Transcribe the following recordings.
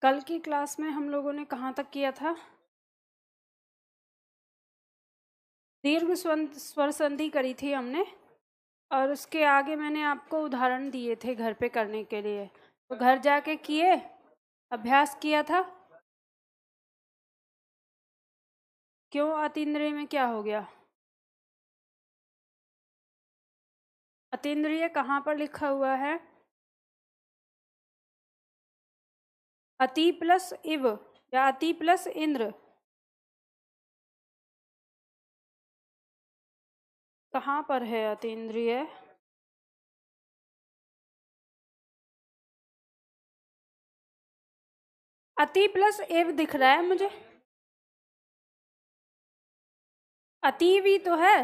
कल की क्लास में हम लोगों ने कहाँ तक किया था? दीर्घ स्वर संधि करी थी हमने, और उसके आगे मैंने आपको उदाहरण दिए थे घर पे करने के लिए। तो घर जाके किए, अभ्यास किया था। क्यों अतीन्द्रिय में क्या हो गया? अतीन्द्रिय कहाँ पर लिखा हुआ है? अति प्लस इव या अति प्लस इंद्र, कहाँ पर है अतीन्द्रिय? अति प्लस एव दिख रहा है मुझे। अति भी तो है,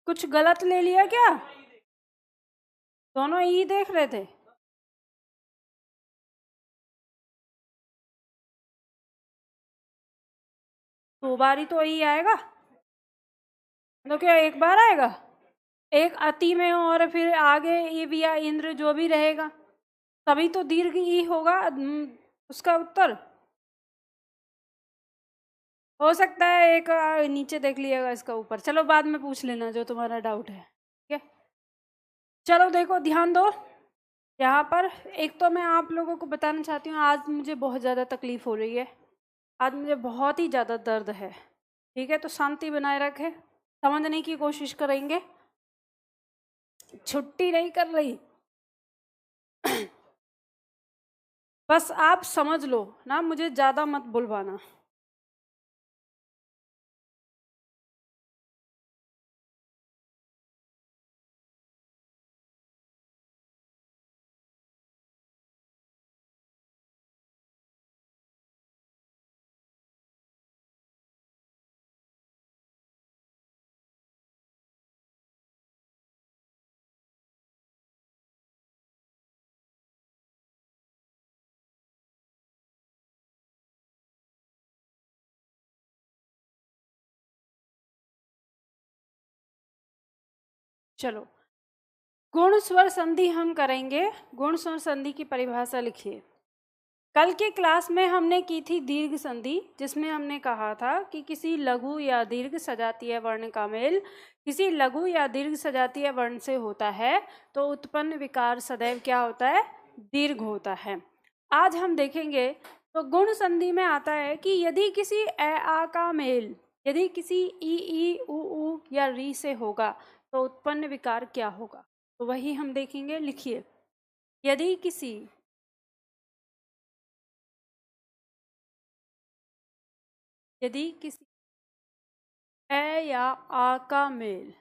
कुछ गलत ले लिया क्या? दोनों ई देख रहे थे। दो बार ही तो ई आएगा, तो क्या एक बार आएगा? एक अति में और फिर आगे इव या इंद्र जो भी रहेगा तभी तो दीर्घ ई होगा। उसका उत्तर हो सकता है एक नीचे देख लिएगा, इसका ऊपर। चलो बाद में पूछ लेना जो तुम्हारा डाउट है, ठीक है? चलो देखो, ध्यान दो यहाँ पर। एक तो मैं आप लोगों को बताना चाहती हूँ, आज मुझे बहुत ज़्यादा तकलीफ हो रही है, आज मुझे बहुत ही ज़्यादा दर्द है, ठीक है? तो शांति बनाए रखें, समझने की कोशिश करेंगे, छुट्टी नहीं कर रही। बस आप समझ लो ना, मुझे ज़्यादा मत बुलवाना। चलो, गुण स्वर संधि हम करेंगे। गुण स्वर संधि की परिभाषा लिखिए। कल के क्लास में हमने की थी दीर्घ संधि, जिसमें हमने कहा था कि किसी लघु या दीर्घ सजातीय वर्ण का मेल किसी लघु या दीर्घ सजातीय वर्ण से होता है तो उत्पन्न विकार सदैव क्या होता है? दीर्घ होता है। आज हम देखेंगे तो गुण संधि में आता है कि यदि किसी ए आ का मेल यदि किसी ई उ या री से होगा तो उत्पन्न विकार क्या होगा, तो वही हम देखेंगे। लिखिए, यदि किसी ए या आ का मेल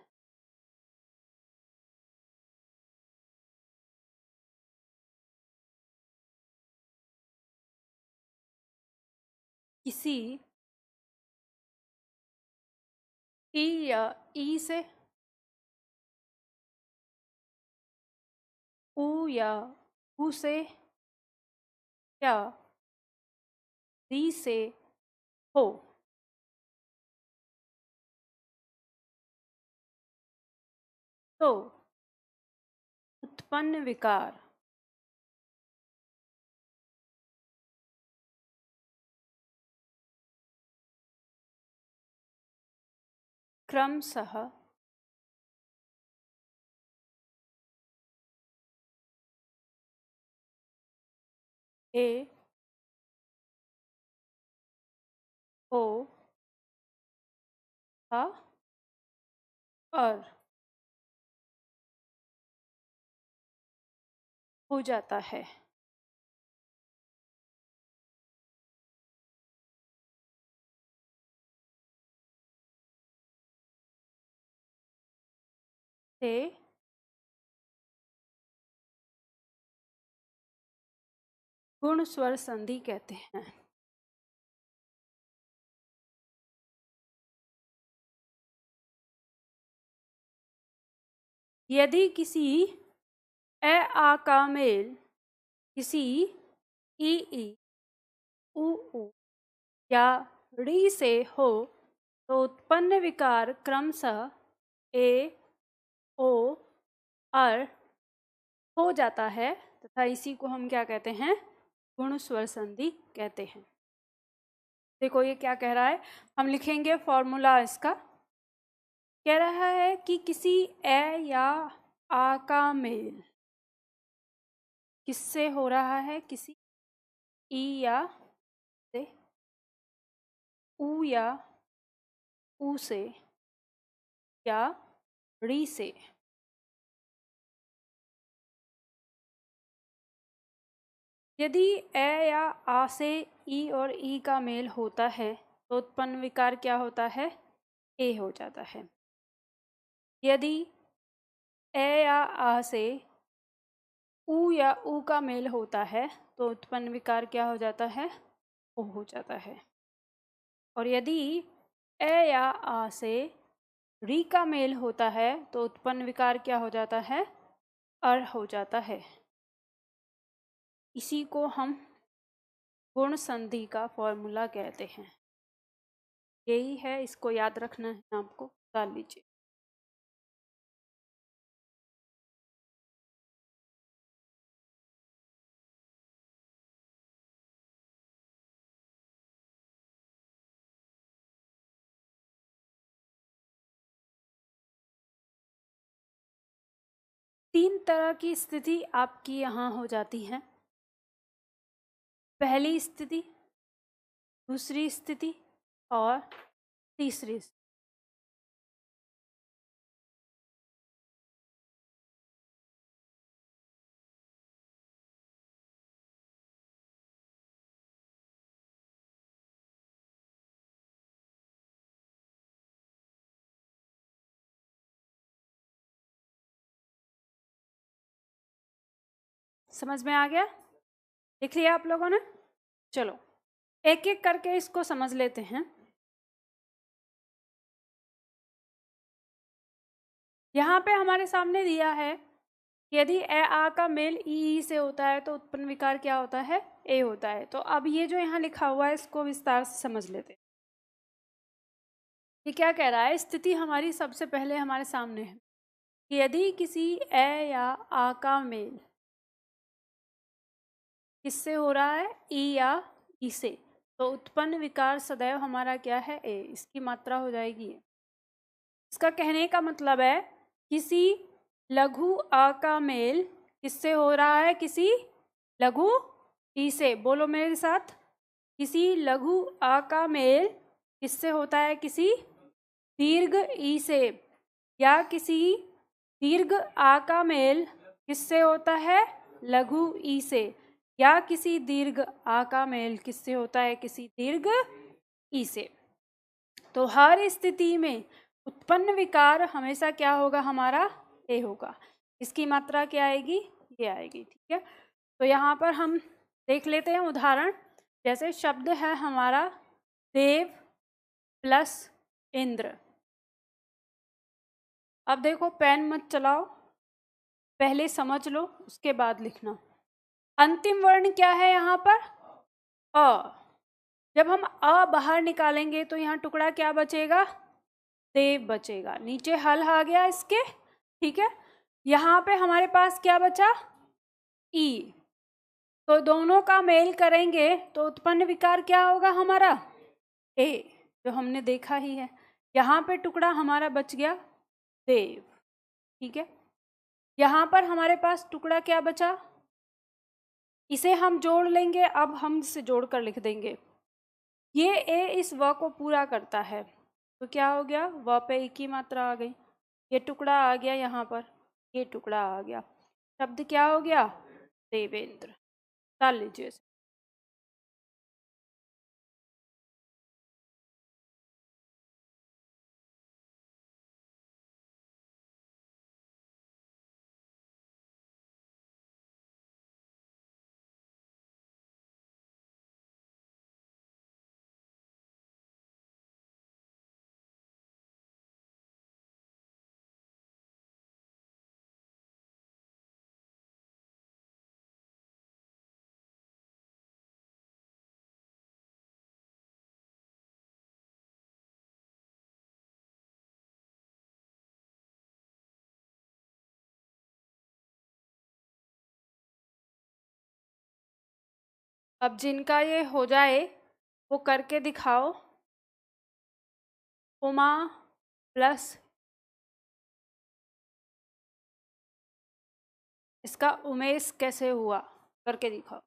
किसी ई या ई से, उ या उ से, या री से हो, तो उत्पन्न विकार क्रमशः ए ओ आ और हो जाता है। से गुण स्वर संधि कहते हैं। यदि किसी ए आ का मेल किसी ई उ या री से हो तो उत्पन्न विकार क्रमशः ए ओ और हो जाता है। तथा इसी को हम क्या कहते हैं, गुण स्वर संधि कहते हैं। देखो ये क्या कह रहा है, हम लिखेंगे फॉर्मूला इसका। कह रहा है कि किसी ए या आ का मेल किससे हो रहा है, किसी ई या से, ऊ या ऊ से, या री से। यदि ए या आ से ई और ई का मेल होता है तो उत्पन्न विकार क्या होता है, ए हो जाता है। यदि ए या आ से ऊ या ऊ का मेल होता है तो उत्पन्न विकार क्या हो जाता है, ओ हो जाता है। और यदि ए या आ से री का मेल होता है तो उत्पन्न विकार क्या हो जाता है, अर हो जाता है। इसी को हम गुण संधि का फॉर्मूला कहते हैं। यही है, इसको याद रखना है आपको, डाल लीजिए। तीन तरह की स्थिति आपकी यहाँ हो जाती है। पहली स्थिति, दूसरी स्थिति और तीसरी स्थिति। समझ में आ गया, लिख लिया आप लोगों ने? चलो एक एक करके इसको समझ लेते हैं। यहाँ पे हमारे सामने दिया है यदि ए आ का मेल ई से होता है तो उत्पन्न विकार क्या होता है, ए होता है। तो अब ये जो यहाँ लिखा हुआ है इसको विस्तार से समझ लेते हैं। ये क्या कह रहा है, स्थिति हमारी सबसे पहले हमारे सामने है कि यदि किसी ए या आ का मेल किससे हो रहा है, ई या ई से, तो उत्पन्न विकार सदैव हमारा क्या है, ए। इसकी मात्रा हो जाएगी ये। इसका कहने का मतलब है किसी लघु आ का मेल किससे हो रहा है, किसी लघु ई से। बोलो मेरे साथ, किसी लघु आ का मेल किससे होता है, किसी दीर्घ ई से। या किसी दीर्घ आ का मेल किससे होता है, लघु ई से। या किसी दीर्घ आ का मेल किससे होता है, किसी दीर्घ ई से। तो हर स्थिति में उत्पन्न विकार हमेशा क्या होगा, हमारा ए होगा। इसकी मात्रा क्या आएगी, ये आएगी। ठीक है, तो यहाँ पर हम देख लेते हैं उदाहरण। जैसे शब्द है हमारा देव प्लस इंद्र। अब देखो पेन मत चलाओ, पहले समझ लो उसके बाद लिखना। अंतिम वर्ण क्या है यहाँ पर, अ। जब हम अ बाहर निकालेंगे तो यहाँ टुकड़ा क्या बचेगा, देव बचेगा। नीचे हल आ गया इसके। ठीक है, यहाँ पे हमारे पास क्या बचा, ई। तो दोनों का मेल करेंगे तो उत्पन्न विकार क्या होगा हमारा, ए, जो हमने देखा ही है। यहाँ पे टुकड़ा हमारा बच गया देव। ठीक है, यहाँ पर हमारे पास टुकड़ा क्या बचा, इसे हम जोड़ लेंगे। अब हम इसे जोड़ कर लिख देंगे। ये ए इस व को पूरा करता है, तो क्या हो गया, व पे ई की मात्रा आ गई। ये टुकड़ा आ गया यहाँ पर, ये टुकड़ा आ गया। शब्द क्या हो गया, देवेंद्र। डाल लीजिए। अब जिनका ये हो जाए वो करके दिखाओ। उमा प्लस इसका उमेश कैसे हुआ, करके दिखाओ।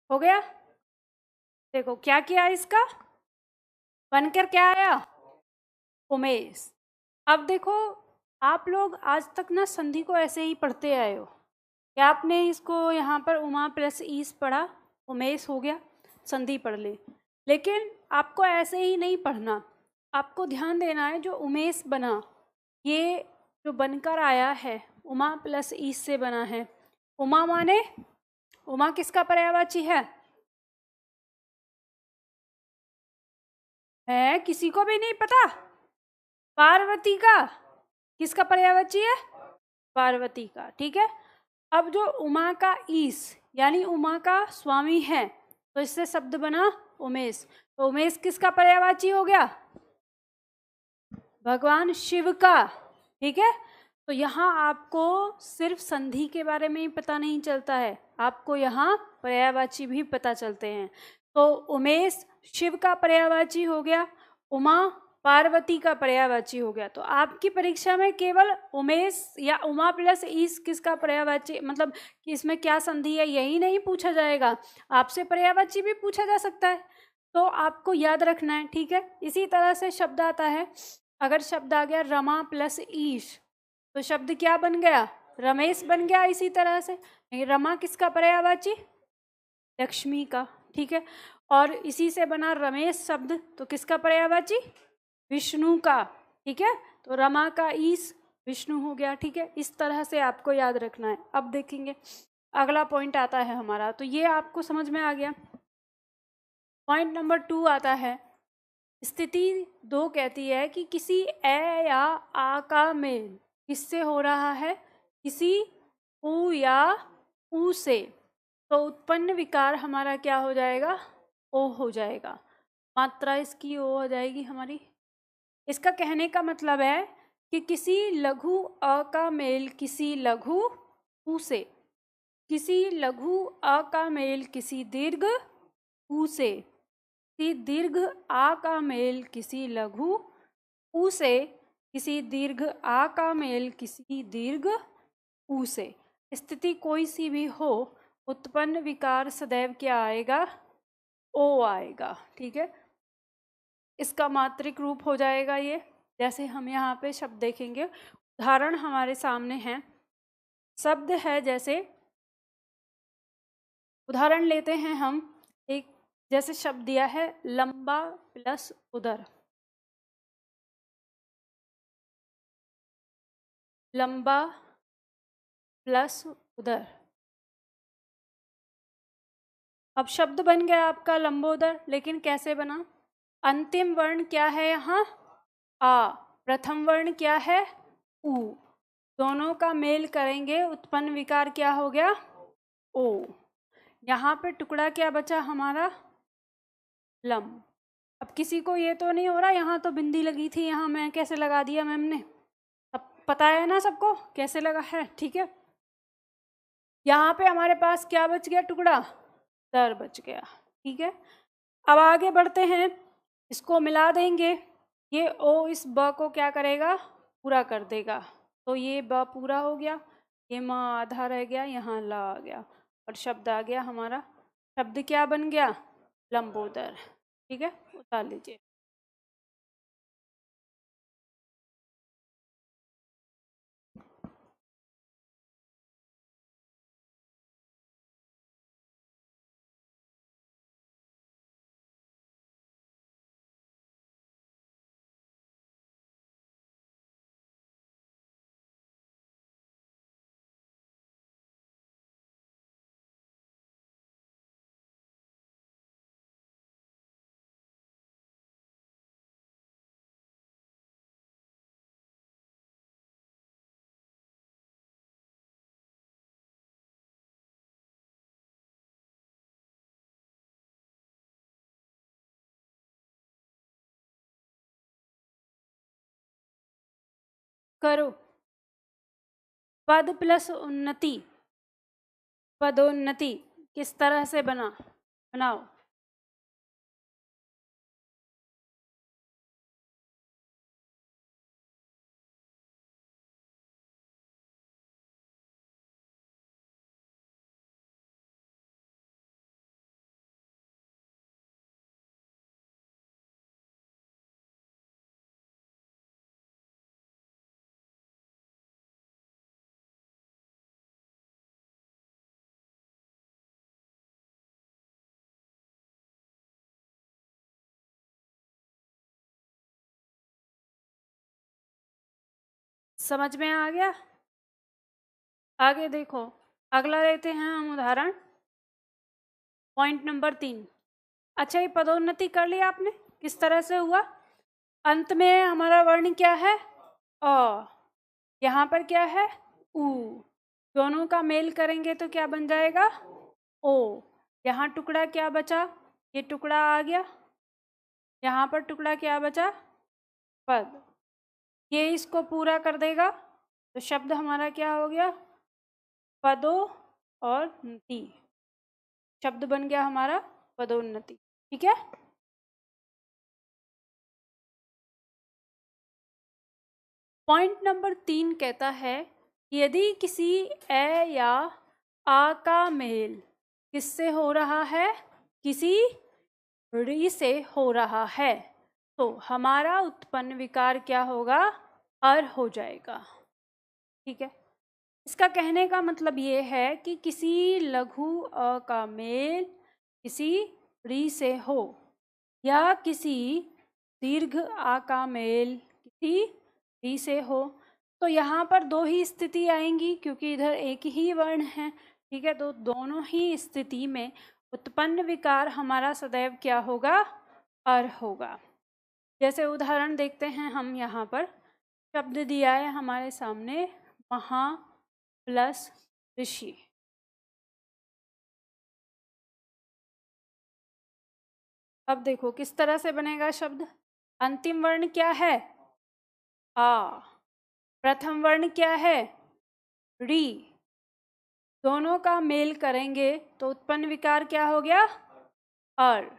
हो गया? देखो क्या किया इसका, बनकर क्या आया, उमेश। अब देखो आप लोग आज तक ना संधि को ऐसे ही पढ़ते आए हो कि आपने इसको यहाँ पर उमा प्लस ईस पढ़ा, उमेश हो गया, संधि पढ़ ली। लेकिन आपको ऐसे ही नहीं पढ़ना, आपको ध्यान देना है जो उमेश बना, ये जो बनकर आया है उमा प्लस ईस से बना है। उमा माने, उमा किसका पर्यायवाची है? किसी को भी नहीं पता? पार्वती का। किसका पर्यायवाची है? पार्वती का, ठीक है। अब जो उमा का ईस यानी उमा का स्वामी है, तो इससे शब्द बना उमेश। तो उमेश किसका पर्यायवाची हो गया? भगवान शिव का, ठीक है। तो यहाँ आपको सिर्फ संधि के बारे में ही पता नहीं चलता है, आपको यहाँ पर्यायवाची भी पता चलते हैं। तो उमेश शिव का पर्यायवाची हो गया, उमा पार्वती का पर्यायवाची हो गया। तो आपकी परीक्षा में केवल उमेश या उमा प्लस ईस किसका पर्यायवाची, मतलब कि इसमें क्या संधि है, यही नहीं पूछा जाएगा, आपसे पर्यायवाची भी पूछा जा सकता है। तो आपको याद रखना है, ठीक है। इसी तरह से शब्द आता है, अगर शब्द आ गया रमा प्लस ईश, तो शब्द क्या बन गया? रमेश बन गया। इसी तरह से रमा किसका पर्यायवाची? लक्ष्मी का, ठीक है। और इसी से बना रमेश शब्द, तो किसका पर्यायवाची? विष्णु का, ठीक है। तो रमा का ईस विष्णु हो गया, ठीक है। इस तरह से आपको याद रखना है। अब देखेंगे अगला पॉइंट आता है हमारा, तो ये आपको समझ में आ गया। पॉइंट नंबर 2 आता है, स्थिति 2 कहती है कि किसी ए या आ का मेल किससे हो रहा है? किसी उ या ऊ से। तो उत्पन्न विकार हमारा क्या हो जाएगा? ओ हो जाएगा। मात्रा इसकी ओ हो जाएगी हमारी। इसका कहने का मतलब है कि किसी लघु अ का मेल किसी लघु ऊ से, किसी लघु अ का मेल किसी दीर्घ ऊ से, किसी दीर्घ आ का मेल किसी लघु ऊ से, किसी दीर्घ आ का मेल किसी दीर्घ ऊ से। स्थिति कोई सी भी हो, उत्पन्न विकार सदैव क्या आएगा? ओ आएगा, ठीक है। इसका मात्रिक रूप हो जाएगा ये, जैसे हम यहाँ पे शब्द देखेंगे, उदाहरण हमारे सामने हैं। शब्द है जैसे, उदाहरण लेते हैं हम, एक जैसे शब्द दिया है लंबा प्लस उदर। लंबा प्लस उदर। अब शब्द बन गया आपका लंबोदर, लेकिन कैसे बना? अंतिम वर्ण क्या है यहाँ? आ। प्रथम वर्ण क्या है? ऊ। दोनों का मेल करेंगे, उत्पन्न विकार क्या हो गया? ओ। यहाँ पे टुकड़ा क्या बचा हमारा? लम। अब किसी को ये तो नहीं हो रहा यहाँ तो बिंदी लगी थी, यहाँ मैं कैसे लगा दिया मैम ने? अब पता है ना सबको कैसे लगा है, ठीक है। यहाँ पे हमारे पास क्या बच गया? टुकड़ा दर बच गया, ठीक है। अब आगे बढ़ते हैं, इसको मिला देंगे, ये ओ इस ब को क्या करेगा? पूरा कर देगा। तो ये ब पूरा हो गया, ये म आधा रह गया, यहाँ ला आ गया, और शब्द आ गया हमारा। शब्द क्या बन गया? लंबोदर, ठीक है। उतार लीजिए। करो। पद प्लस उन्नति, पदोन्नति किस तरह से बनाओ। समझ में आ गया? आगे देखो, अगला लेते हैं हम उदाहरण, पॉइंट नंबर 3। अच्छा, ये पदोन्नति कर लिया आपने, किस तरह से हुआ? अंत में हमारा वर्ण क्या है? अ। यहाँ पर क्या है? उ। दोनों का मेल करेंगे तो क्या बन जाएगा? ओ। यहाँ टुकड़ा क्या बचा? ये टुकड़ा आ गया। यहाँ पर टुकड़ा क्या बचा? पद। ये इसको पूरा कर देगा तो शब्द हमारा क्या हो गया? पदो और नति। शब्द बन गया हमारा पदोन्नति। ठीक है। पॉइंट नंबर 3 कहता है, यदि किसी ए या आ का मेल किससे हो रहा है? किसी री से हो रहा है, तो हमारा उत्पन्न विकार क्या होगा? अर हो जाएगा। ठीक है। इसका कहने का मतलब ये है कि किसी लघु अ का मेल किसी री से हो या किसी दीर्घ आ का मेल किसी री से हो, तो यहाँ पर दो ही स्थिति आएंगी क्योंकि इधर एक ही वर्ण है। ठीक है, तो दोनों ही स्थिति में उत्पन्न विकार हमारा सदैव क्या होगा? अर होगा। जैसे उदाहरण देखते हैं हम, यहाँ पर शब्द दिया है हमारे सामने, महा प्लस ऋषि। अब देखो किस तरह से बनेगा शब्द। अंतिम वर्ण क्या है? आ। प्रथम वर्ण क्या है? री। दोनों का मेल करेंगे तो उत्पन्न विकार क्या हो गया? अर।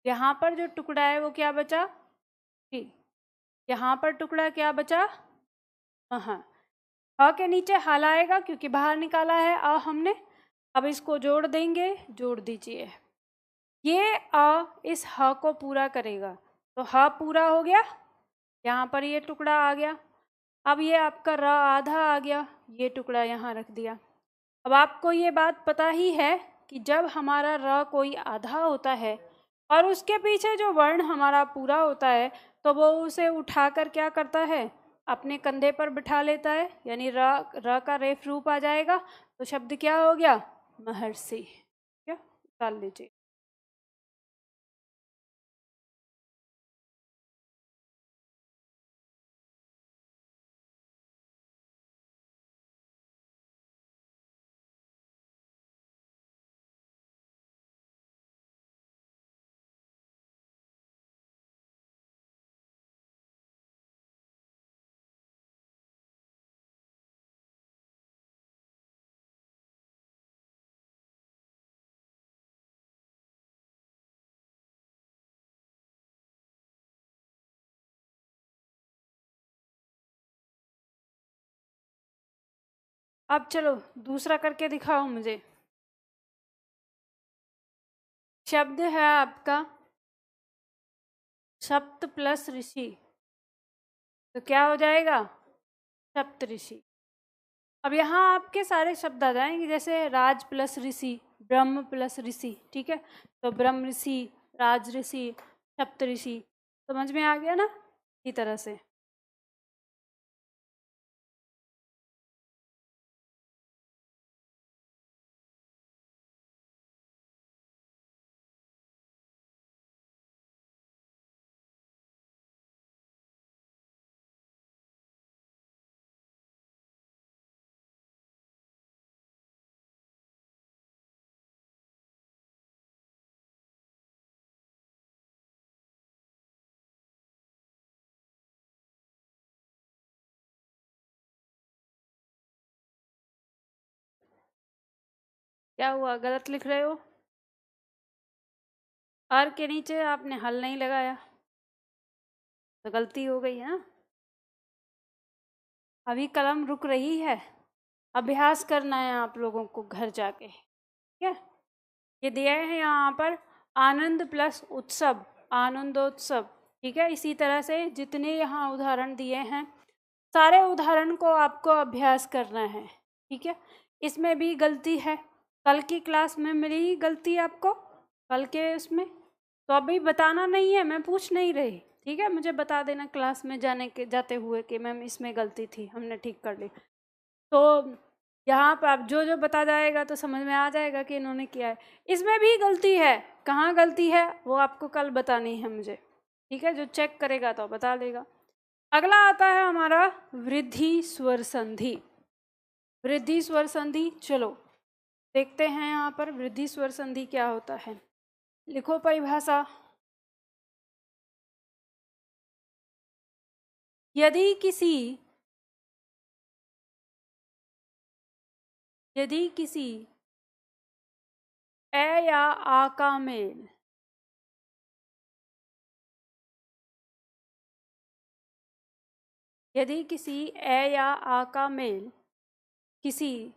यहाँ पर जो टुकड़ा है वो क्या बचा? टी। यहाँ पर टुकड़ा क्या बचा? हाँ, ह के नीचे हल आएगा क्योंकि बाहर निकाला है आ हमने। अब इसको जोड़ देंगे, जोड़ दीजिए। ये आ इस ह को पूरा करेगा तो ह पूरा हो गया। यहाँ पर ये टुकड़ा आ गया। अब ये आपका र आधा आ गया, ये टुकड़ा यहाँ रख दिया। अब आपको ये बात पता ही है कि जब हमारा र कोई आधा होता है और उसके पीछे जो वर्ण हमारा पूरा होता है, तो वो उसे उठाकर क्या करता है? अपने कंधे पर बिठा लेता है, यानी र का रेफ रूप आ जाएगा। तो शब्द क्या हो गया? महर्षि। क्या निकाल लीजिए। अब चलो दूसरा करके दिखाओ मुझे। शब्द है आपका सप्त प्लस ऋषि, तो क्या हो जाएगा? सप्त ऋषि। अब यहाँ आपके सारे शब्द आ जाएंगे, जैसे राज प्लस ऋषि, ब्रह्म प्लस ऋषि। ठीक है, तो ब्रह्म ऋषि, राज ऋषि, सप्त ऋषि। समझ में आ गया ना? इसी तरह से। क्या हुआ, गलत लिख रहे हो? आर के नीचे आपने हल नहीं लगाया तो गलती हो गई है ना। अभी कलम रुक रही है, अभ्यास करना है आप लोगों को घर जाके, ठीक है। ये दिया है यहाँ पर आनंद प्लस उत्सव, आनंदोत्सव, ठीक है। इसी तरह से जितने यहाँ उदाहरण दिए हैं सारे उदाहरण को आपको अभ्यास करना है, ठीक है। इसमें भी गलती है, कल की क्लास में मिली गलती आपको, कल के उसमें तो अभी बताना नहीं है, मैं पूछ नहीं रही, ठीक है। मुझे बता देना क्लास में जाते हुए कि मैम इसमें गलती थी, हमने ठीक कर ली। तो यहाँ पर आप जो जो बता जाएगा तो समझ में आ जाएगा कि इन्होंने किया है। इसमें भी गलती है, कहाँ गलती है वो आपको कल बतानी है मुझे, ठीक है। जो चेक करेगा तो बता देगा। अगला आता है हमारा वृद्धि स्वर संधि। वृद्धि स्वर संधि, चलो देखते हैं यहाँ पर वृद्धि स्वर संधि क्या होता है। लिखो परिभाषा। यदि किसी ए या आ का मेल यदि किसी ए या आ का मेल किसी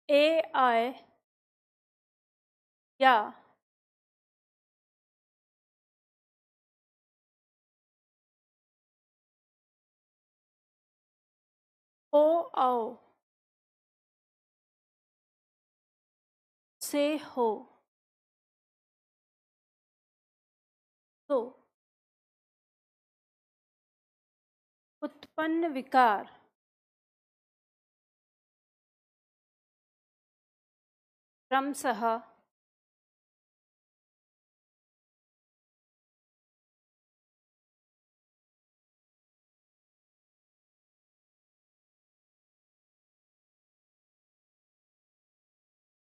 ए आए या ओ आओ से हो तो उत्पन्न विकार क्रमशः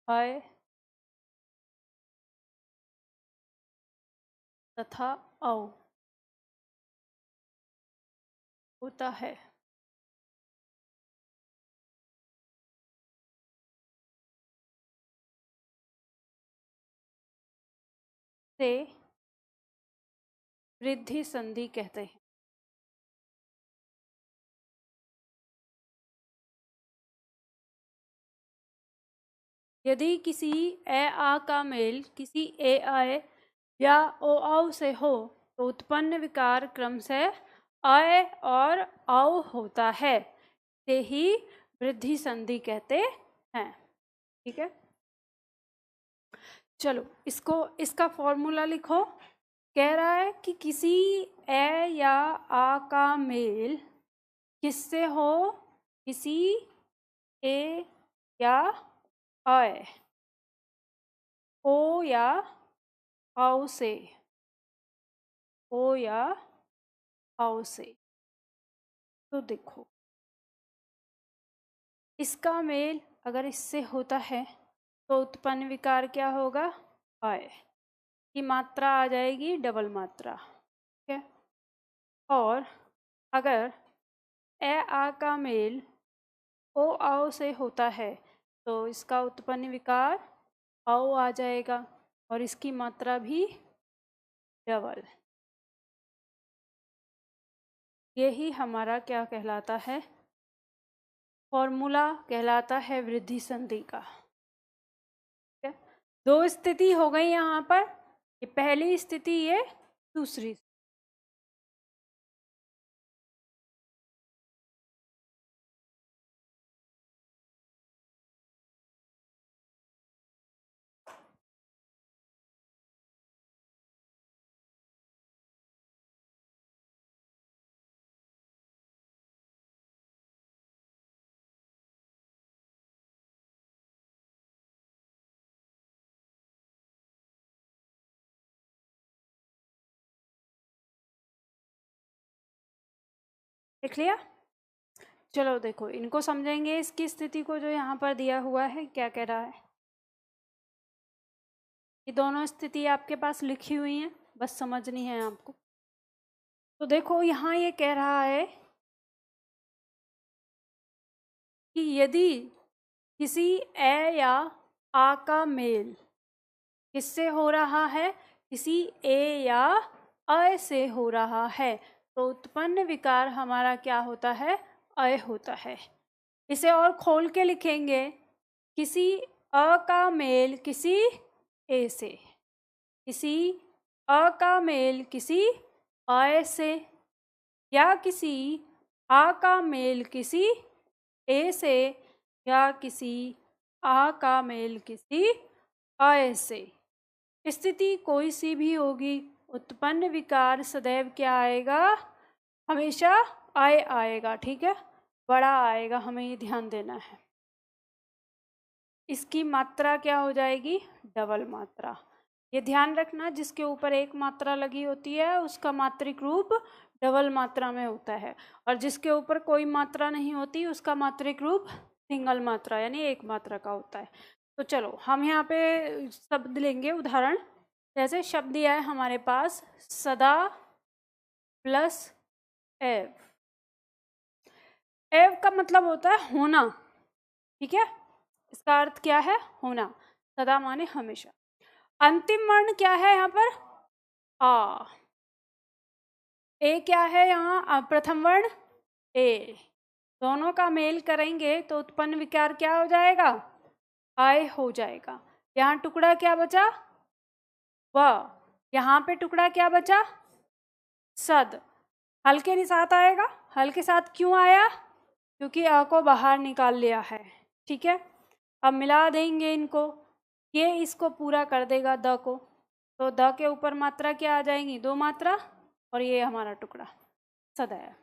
है तथा औ होता है। से वृद्धि संधि कहते हैं। यदि किसी ए आ का मेल किसी ए आए या ओ औ से हो तो उत्पन्न विकार क्रम से अय और औ होता है, से ही वृद्धि संधि कहते हैं, ठीक है। चलो इसका फॉर्मूला लिखो। कह रहा है कि किसी ए या आ का मेल किससे हो, किसी ए या आए, ओ या औ से, ओ या औ से। तो देखो इसका मेल अगर इससे होता है तो उत्पन्न विकार क्या होगा, आए की मात्रा आ जाएगी डबल मात्रा, ठीक है। और अगर ए आ का मेल ओ आओ से होता है तो इसका उत्पन्न विकार आओ आ जाएगा और इसकी मात्रा भी डबल। यही हमारा क्या कहलाता है, फॉर्मूला कहलाता है वृद्धि संधि का, ठीक है। दो स्थिति हो गई यहाँ पर, ये पहली स्थिति, ये दूसरी। लिख लिया। चलो देखो इनको समझेंगे, इसकी स्थिति को जो यहाँ पर दिया हुआ है क्या कह रहा है। ये दोनों स्थिति आपके पास लिखी हुई हैं, बस समझनी है आपको। तो देखो यहाँ ये कह रहा है कि यदि किसी ए या आ का मेल किससे हो रहा है, किसी ए या अ से हो रहा है, तो उत्पन्न विकार हमारा क्या होता है, अ होता है। इसे और खोल के लिखेंगे, किसी अ का मेल किसी ए से, किसी अ का मेल किसी अ से, या किसी आ का मेल किसी ए से, या किसी आ का मेल किसी अ से। स्थिति कोई सी भी होगी, उत्पन्न विकार सदैव क्या आएगा, हमेशा आय आएगा। ठीक है, बड़ा आएगा, हमें ये ध्यान देना है। इसकी मात्रा क्या हो जाएगी, डबल मात्रा। ये ध्यान रखना, जिसके ऊपर एक मात्रा लगी होती है उसका मात्रिक रूप डबल मात्रा में होता है, और जिसके ऊपर कोई मात्रा नहीं होती उसका मात्रिक रूप सिंगल मात्रा यानी एक मात्रा का होता है। तो चलो हम यहाँ पे शब्द लेंगे उदाहरण। जैसे शब्द दिया है हमारे पास, सदा प्लस एव। एव का मतलब होता है होना। ठीक है, इसका अर्थ क्या है, होना। सदा माने हमेशा। अंतिम वर्ण क्या है यहाँ पर, आ। ए क्या है यहाँ, प्रथम वर्ण ए। दोनों का मेल करेंगे तो उत्पन्न विकार क्या हो जाएगा, आय हो जाएगा। यहाँ टुकड़ा क्या बचा, व। यहाँ पे टुकड़ा क्या बचा, सद। हल के साथ आएगा। हल के साथ क्यों आया, क्योंकि अ को बाहर निकाल लिया है। ठीक है, अब मिला देंगे इनको, ये इसको पूरा कर देगा द को, तो द के ऊपर मात्रा क्या आ जाएंगी, दो मात्रा, और ये हमारा टुकड़ा सद है।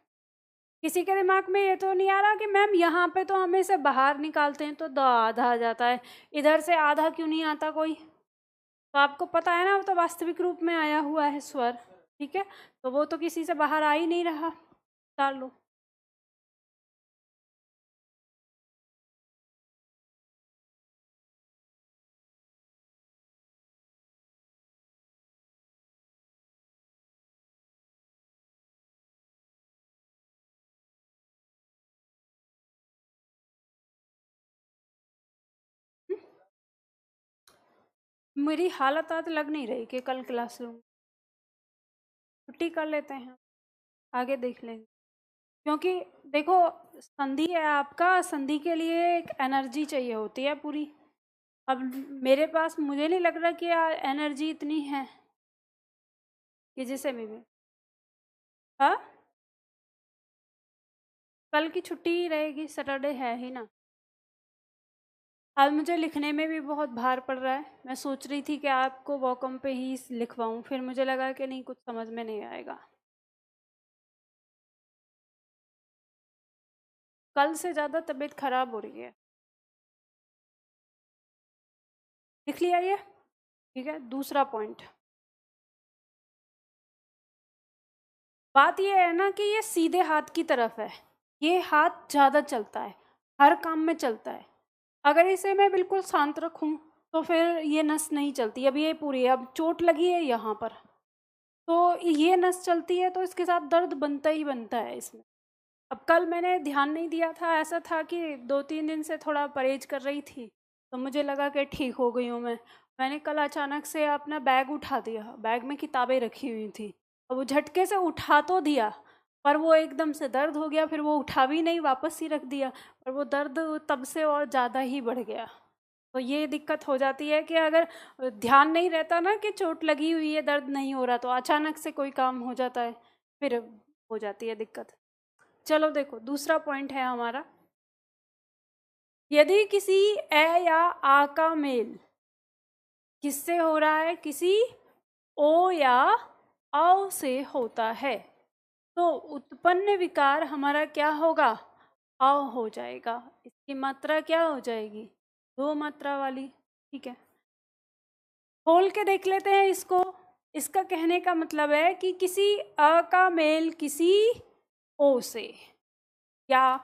किसी के दिमाग में ये तो नहीं आ रहा कि मैम यहाँ पे तो हम इसे बाहर निकालते हैं तो द आधा आ जाता है, इधर से आधा क्यों नहीं आता कोई। तो आपको पता है ना, वो तो वास्तविक रूप में आया हुआ है स्वर। ठीक है, तो वो तो किसी से बाहर आ ही नहीं रहा। डाल लो। मेरी हालत आज लग नहीं रही कि कल क्लास लूँ, छुट्टी कर लेते हैं, आगे देख लेंगे। क्योंकि देखो, संधि है आपका, संधि के लिए एक एनर्जी चाहिए होती है पूरी। अब मेरे पास मुझे नहीं लग रहा कि एनर्जी इतनी है कि जिसे भी हाँ, कल की छुट्टी ही रहेगी, सैटरडे है ही ना। आज मुझे लिखने में भी बहुत भार पड़ रहा है। मैं सोच रही थी कि आपको वॉकम पे ही लिखवाऊं, फिर मुझे लगा कि नहीं, कुछ समझ में नहीं आएगा। कल से ज़्यादा तबीयत खराब हो रही है। लिख लिया ये, ठीक है। दूसरा पॉइंट, बात ये है ना कि ये सीधे हाथ की तरफ है, ये हाथ ज़्यादा चलता है, हर काम में चलता है। अगर इसे मैं बिल्कुल शांत रखूं तो फिर ये नस नहीं चलती। अब ये पूरी, अब चोट लगी है यहाँ पर, तो ये नस चलती है तो इसके साथ दर्द बनता ही बनता है इसमें। अब कल मैंने ध्यान नहीं दिया था, ऐसा था कि 2-3 दिन से थोड़ा परहेज कर रही थी, तो मुझे लगा कि ठीक हो गई हूँ मैंने कल अचानक से अपना बैग उठा दिया, बैग में किताबें रखी हुई थी, अब वो झटके से उठा तो दिया पर वो एकदम से दर्द हो गया, फिर वो उठा भी नहीं, वापस ही रख दिया, और वो दर्द तब से और ज़्यादा ही बढ़ गया। तो ये दिक्कत हो जाती है कि अगर ध्यान नहीं रहता ना कि चोट लगी हुई है, दर्द नहीं हो रहा, तो अचानक से कोई काम हो जाता है, फिर हो जाती है दिक्कत। चलो देखो, दूसरा पॉइंट है हमारा, यदि किसी ए या आ का मेल किससे हो रहा है, किसी ओ या औ से होता है, तो उत्पन्न विकार हमारा क्या होगा, अ हो जाएगा। इसकी मात्रा क्या हो जाएगी, दो मात्रा वाली। ठीक है, खोल के देख लेते हैं इसको। इसका कहने का मतलब है कि किसी अ का मेल किसी ओ से, या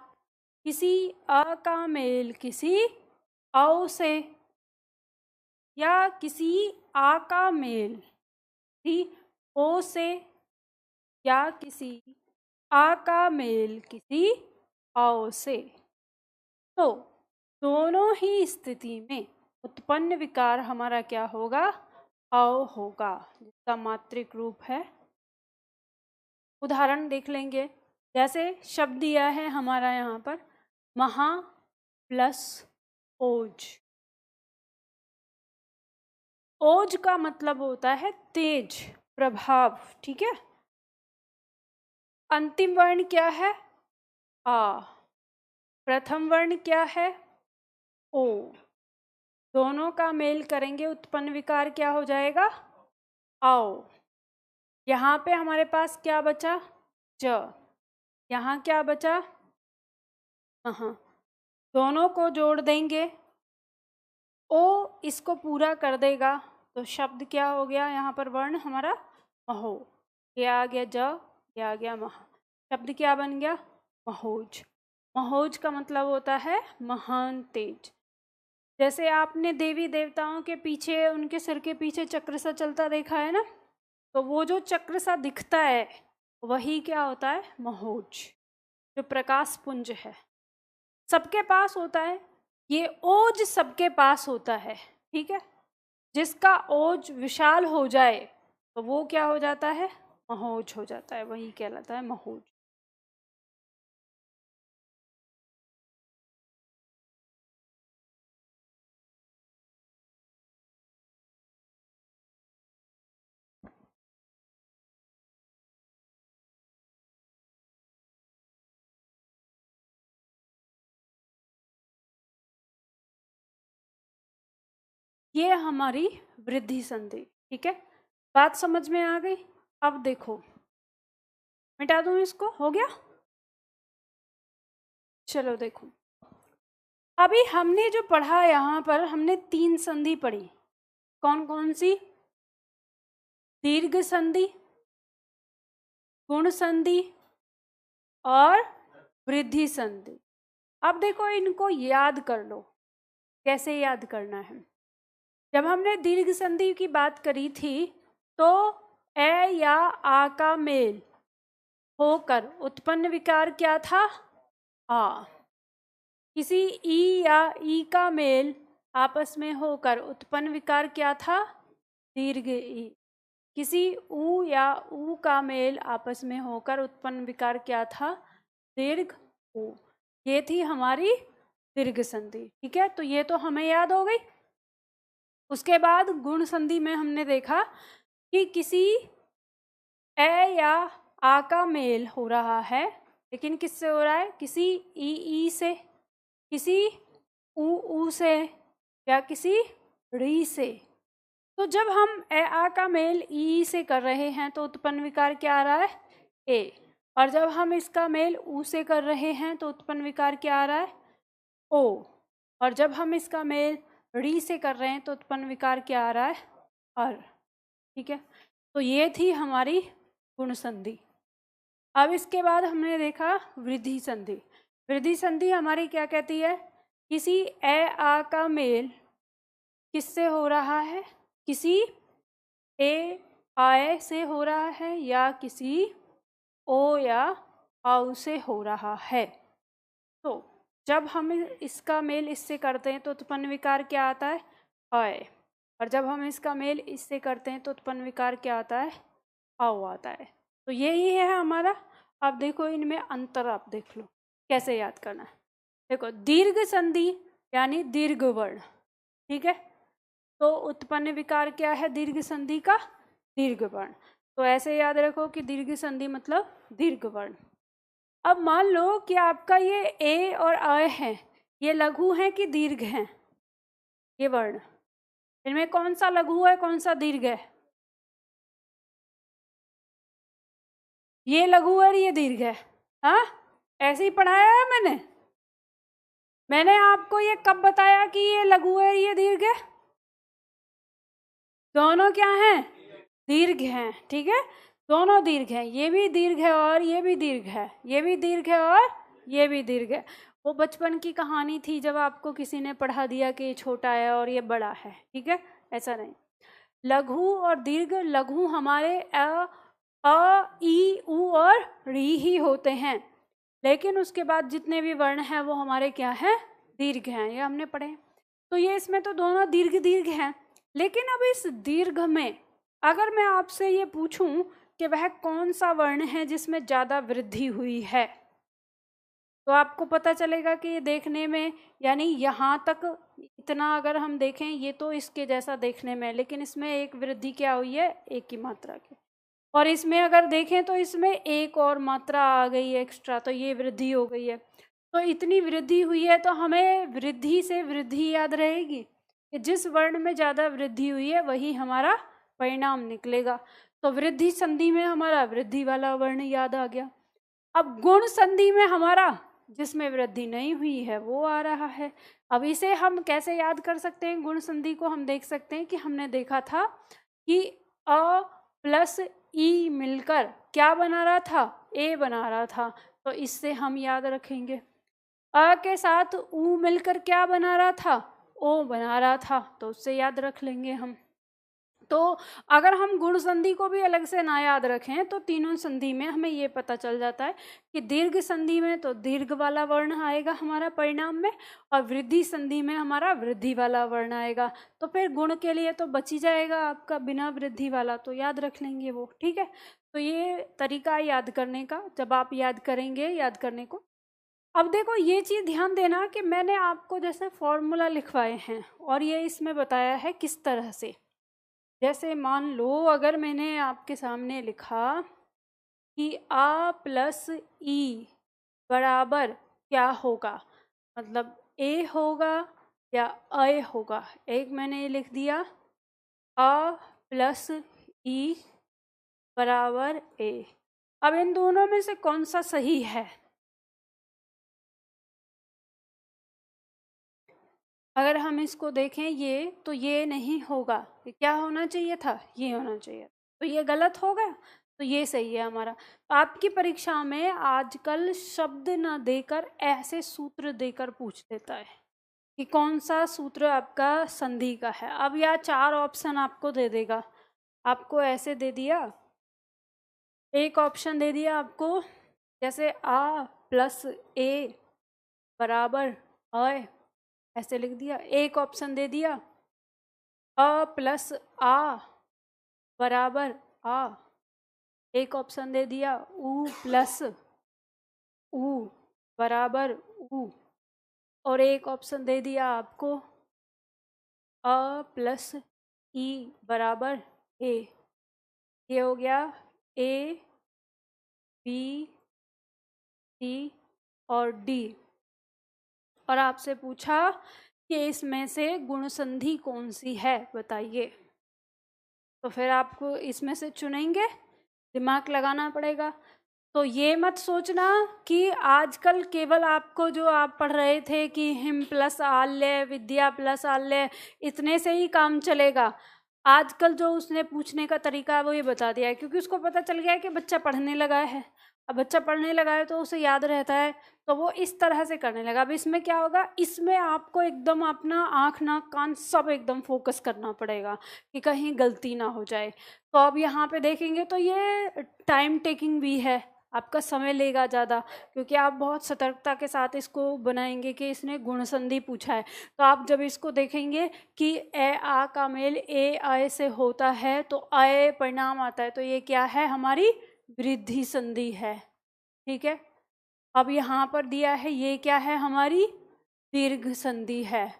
किसी अ का मेल किसी औ से, या किसी आ का मेल किसी ओ से, या किसी आ का मेल किसी औ से। तो दोनों ही स्थिति में उत्पन्न विकार हमारा क्या होगा? अव होगा, जिसका मात्रिक रूप है। उदाहरण देख लेंगे। जैसे शब्द दिया है हमारा यहाँ पर महा प्लस ओज। ओज का मतलब होता है तेज, प्रभाव, ठीक है। अंतिम वर्ण क्या है? आ। प्रथम वर्ण क्या है? ओ। दोनों का मेल करेंगे, उत्पन्न विकार क्या हो जाएगा? आओ। यहाँ पे हमारे पास क्या बचा? ज। यहाँ क्या बचा? हाँ, दोनों को जोड़ देंगे, ओ इसको पूरा कर देगा, तो शब्द क्या हो गया? यहाँ पर वर्ण हमारा महो। ये आ गया ज, ये आ गया महा। शब्द क्या बन गया? महोज। महोज का मतलब होता है महान तेज। जैसे आपने देवी देवताओं के पीछे, उनके सिर के पीछे चक्र सा चलता देखा है ना, तो वो जो चक्र सा दिखता है वही क्या होता है? महोज, जो प्रकाश पुंज है, सबके पास होता है। ये ओज सबके पास होता है, ठीक है। जिसका ओज विशाल हो जाए तो वो क्या हो जाता है? महोज हो जाता है, वही कहलाता है महोज। ये हमारी वृद्धि संधि, ठीक है। बात समझ में आ गई? अब देखो, मिटा दूं इसको, हो गया। चलो देखो, अभी हमने जो पढ़ा, यहाँ पर हमने 3 संधि पढ़ी। कौन कौन सी? दीर्घ संधि, गुण संधि और वृद्धि संधि। अब देखो, इनको याद कर लो। कैसे याद करना है? जब हमने दीर्घ संधि की बात करी थी तो ए या आ का मेल होकर उत्पन्न विकार क्या था? आ। किसी ई या ई का मेल आपस में होकर उत्पन्न विकार क्या था? दीर्घ ई। किसी ऊ या ऊ का मेल आपस में होकर उत्पन्न विकार क्या था? दीर्घ ऊ। ये थी हमारी दीर्घ संधि, ठीक है। तो ये तो हमें याद हो गई। उसके बाद गुण संधि में हमने देखा कि किसी ए या आ का मेल हो रहा है, लेकिन किससे हो रहा है? किसी ई से, किसी ऊ से, या किसी री से। तो जब हम ए आ का मेल ई से कर रहे हैं तो उत्पन्न विकार क्या आ रहा है? ए। और जब हम इसका मेल ऊ से कर रहे हैं तो उत्पन्न विकार क्या आ रहा है? ओ। और जब हम इसका मेल री से कर रहे हैं तो उत्पन्न विकार क्या आ रहा है? अर, ठीक है। तो ये थी हमारी गुण संधि। अब इसके बाद हमने देखा वृद्धि संधि। वृद्धि संधि हमारी क्या कहती है? किसी ए आ का मेल किससे हो रहा है? किसी ए आए से हो रहा है या किसी ओ या आउ से हो रहा है। तो जब हम इसका मेल इससे करते हैं तो उत्पन्न विकार क्या आता है? आए। और जब हम इसका मेल इससे करते हैं तो उत्पन्न विकार क्या आता है? आओ आता है। तो यही है हमारा। अब देखो, इनमें अंतर आप देख लो कैसे याद करना है। देखो, दीर्घ संधि यानी दीर्घ वर्ण, ठीक है। तो उत्पन्न विकार क्या है दीर्घ संधि का? दीर्घ वर्ण। तो ऐसे याद रखो कि दीर्घ संधि मतलब दीर्घ वर्ण। अब मान लो कि आपका ये ए और अ है, ये लघु हैं कि दीर्घ हैं? ये वर्ण, इनमें कौन सा लघु है, कौन सा दीर्घ है? ये लघु है और ये दीर्घ है। हाँ, ऐसे ही पढ़ाया है मैंने आपको ये कब बताया कि ये लघु है ये दीर्घ है? दोनों क्या हैं? दीर्घ हैं, ठीक है। दोनों दीर्घ हैं, ये भी दीर्घ है और ये भी दीर्घ है, ये भी दीर्घ है और ये भी दीर्घ है। वो बचपन की कहानी थी जब आपको किसी ने पढ़ा दिया कि ये छोटा है और ये बड़ा है, ठीक है। ऐसा नहीं। लघु और दीर्घ, लघु हमारे अ ई उ और री ही होते हैं, लेकिन उसके बाद जितने भी वर्ण हैं वो हमारे क्या हैं? दीर्घ हैं, ये हमने पढ़े। तो ये इसमें तो दोनों दीर्घ दीर्घ हैं, लेकिन अब इस दीर्घ में अगर मैं आपसे ये पूछूं कि वह कौन सा वर्ण है जिसमें ज़्यादा वृद्धि हुई है, तो आपको पता चलेगा कि ये देखने में, यानी यहाँ तक इतना अगर हम देखें ये तो इसके जैसा देखने में, लेकिन इसमें एक वृद्धि क्या हुई है, एक की मात्रा की। और इसमें अगर देखें तो इसमें एक और मात्रा आ गई है एक्स्ट्रा, तो ये वृद्धि हो गई है। तो इतनी वृद्धि हुई है तो हमें वृद्धि से वृद्धि याद रहेगी कि जिस वर्ण में ज़्यादा वृद्धि हुई है वही हमारा परिणाम निकलेगा। तो वृद्धि संधि में हमारा वृद्धि वाला वर्ण याद आ गया। अब गुण संधि में हमारा जिसमें वृद्धि नहीं हुई है वो आ रहा है। अब इसे हम कैसे याद कर सकते हैं? गुण संधि को हम देख सकते हैं कि हमने देखा था कि अ प्लस ई मिलकर क्या बना रहा था, ए बना रहा था। तो इससे हम याद रखेंगे। अ के साथ ऊ मिलकर क्या बना रहा था, ओ बना रहा था, तो उससे याद रख लेंगे हम। तो अगर हम गुण संधि को भी अलग से ना याद रखें तो तीनों संधि में हमें ये पता चल जाता है कि दीर्घ संधि में तो दीर्घ वाला वर्ण आएगा हमारा परिणाम में, और वृद्धि संधि में हमारा वृद्धि वाला वर्ण आएगा। तो फिर गुण के लिए तो बच ही जाएगा आपका बिना वृद्धि वाला, तो याद रख लेंगे वो, ठीक है। तो ये तरीका याद करने का, जब आप याद करेंगे याद करने को। अब देखो ये चीज़ ध्यान देना कि मैंने आपको जैसे फॉर्मूला लिखवाए हैं और ये इसमें बताया है किस तरह से। जैसे मान लो अगर मैंने आपके सामने लिखा कि आ प्लस ई बराबर क्या होगा, मतलब ए होगा या अ होगा। एक मैंने ये लिख दिया आ प्लस ई बराबर ए। अब इन दोनों में से कौन सा सही है? अगर हम इसको देखें ये, तो ये नहीं होगा, ये क्या होना चाहिए था, ये होना चाहिए, तो ये गलत हो गया, तो ये सही है हमारा। आपकी परीक्षा में आजकल शब्द ना देकर ऐसे सूत्र देकर पूछ लेता है कि कौन सा सूत्र आपका संधि का है। अब यह 4 ऑप्शन आपको दे देगा, आपको ऐसे दे दिया, एक ऑप्शन दे दिया आपको जैसे आ प्लस ए बराबर अ, ऐसे लिख दिया। एक ऑप्शन दे दिया अ प्लस आ बराबर आ। एक ऑप्शन दे दिया ऊ प्लस ऊ बराबर ऊ। और एक ऑप्शन दे दिया आपको अ प्लस ई बराबर ए। ये हो गया ए बी सी और डी। और आपसे पूछा कि इसमें से गुण संधि कौन सी है बताइए, तो फिर आपको इसमें से चुनेंगे, दिमाग लगाना पड़ेगा। तो ये मत सोचना कि आजकल केवल आपको जो आप पढ़ रहे थे कि हिम प्लस आल्य, विद्या प्लस आल्य, इतने से ही काम चलेगा। आजकल जो उसने पूछने का तरीका है वो ये बता दिया है, क्योंकि उसको पता चल गया है कि बच्चा पढ़ने लगा है। अब बच्चा पढ़ने लगा है तो उसे याद रहता है, तो वो इस तरह से करने लगा। अब इसमें क्या होगा, इसमें आपको एकदम अपना आँख नाक कान सब एकदम फोकस करना पड़ेगा कि कहीं गलती ना हो जाए। तो अब यहाँ पे देखेंगे तो ये टाइम टेकिंग भी है, आपका समय लेगा ज़्यादा, क्योंकि आप बहुत सतर्कता के साथ इसको बनाएंगे कि इसने गुण संधि पूछा है। तो आप जब इसको देखेंगे कि ए आ का मेल ए आय से होता है तो आय परिणाम आता है, तो ये क्या है, हमारी वृद्धि संधि है, ठीक है। अब यहाँ पर दिया है ये क्या है, हमारी दीर्घ संधि है,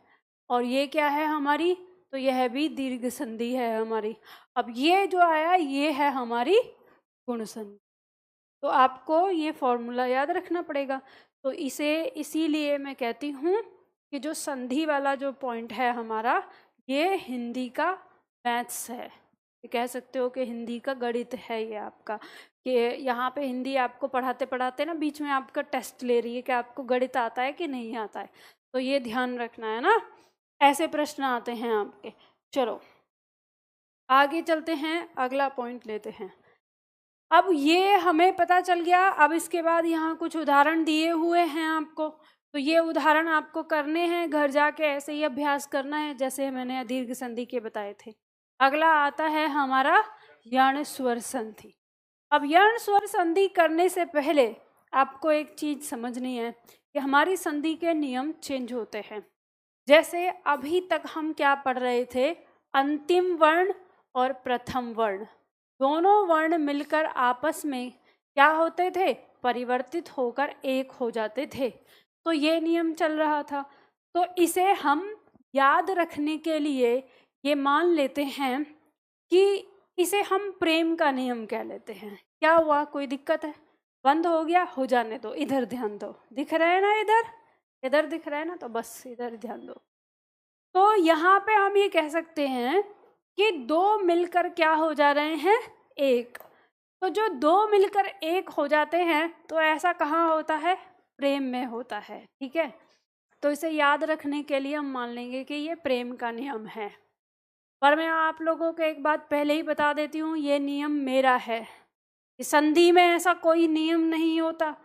और ये क्या है हमारी, तो यह भी दीर्घ संधि है हमारी। अब ये जो आया ये है हमारी गुण संधि। तो आपको ये फॉर्मूला याद रखना पड़ेगा। तो इसे इसीलिए मैं कहती हूँ कि जो संधि वाला जो पॉइंट है हमारा, ये हिंदी का मैथ्स है, ये कह सकते हो कि हिंदी का गणित है ये आपका। कि यहाँ पे हिंदी आपको पढ़ाते पढ़ाते ना बीच में आपका टेस्ट ले रही है कि आपको गणित आता है कि नहीं आता है, तो ये ध्यान रखना है ना, ऐसे प्रश्न आते हैं आपके। चलो आगे चलते हैं, अगला पॉइंट लेते हैं। अब ये हमें पता चल गया। अब इसके बाद यहाँ कुछ उदाहरण दिए हुए हैं आपको, तो ये उदाहरण आपको करने हैं, घर जाके ऐसे ही अभ्यास करना है जैसे मैंने दीर्घ संधि के बताए थे। अगला आता है हमारा यण स्वर संधि। अब यण स्वर संधि करने से पहले आपको एक चीज समझनी है कि हमारी संधि के नियम चेंज होते हैं। जैसे अभी तक हम क्या पढ़ रहे थे, अंतिम वर्ण और प्रथम वर्ण, दोनों वर्ण मिलकर आपस में क्या होते थे, परिवर्तित होकर एक हो जाते थे। तो ये नियम चल रहा था। तो इसे हम याद रखने के लिए ये मान लेते हैं कि इसे हम प्रेम का नियम कह लेते हैं। क्या हुआ, कोई दिक्कत है? बंद हो गया, हो जाने दो, इधर ध्यान दो, दिख रहा है ना, इधर दिख रहा है ना, तो बस इधर ध्यान दो। तो यहाँ पे हम ये कह सकते हैं कि दो मिलकर क्या हो जा रहे हैं, एक। तो जो दो मिलकर एक हो जाते हैं तो ऐसा कहाँ होता है, प्रेम में होता है। ठीक है, तो इसे याद रखने के लिए हम मान लेंगे कि ये प्रेम का नियम है। पर मैं आप लोगों को एक बात पहले ही बता देती हूँ, ये नियम मेरा है। संधि में ऐसा कोई नियम नहीं होता।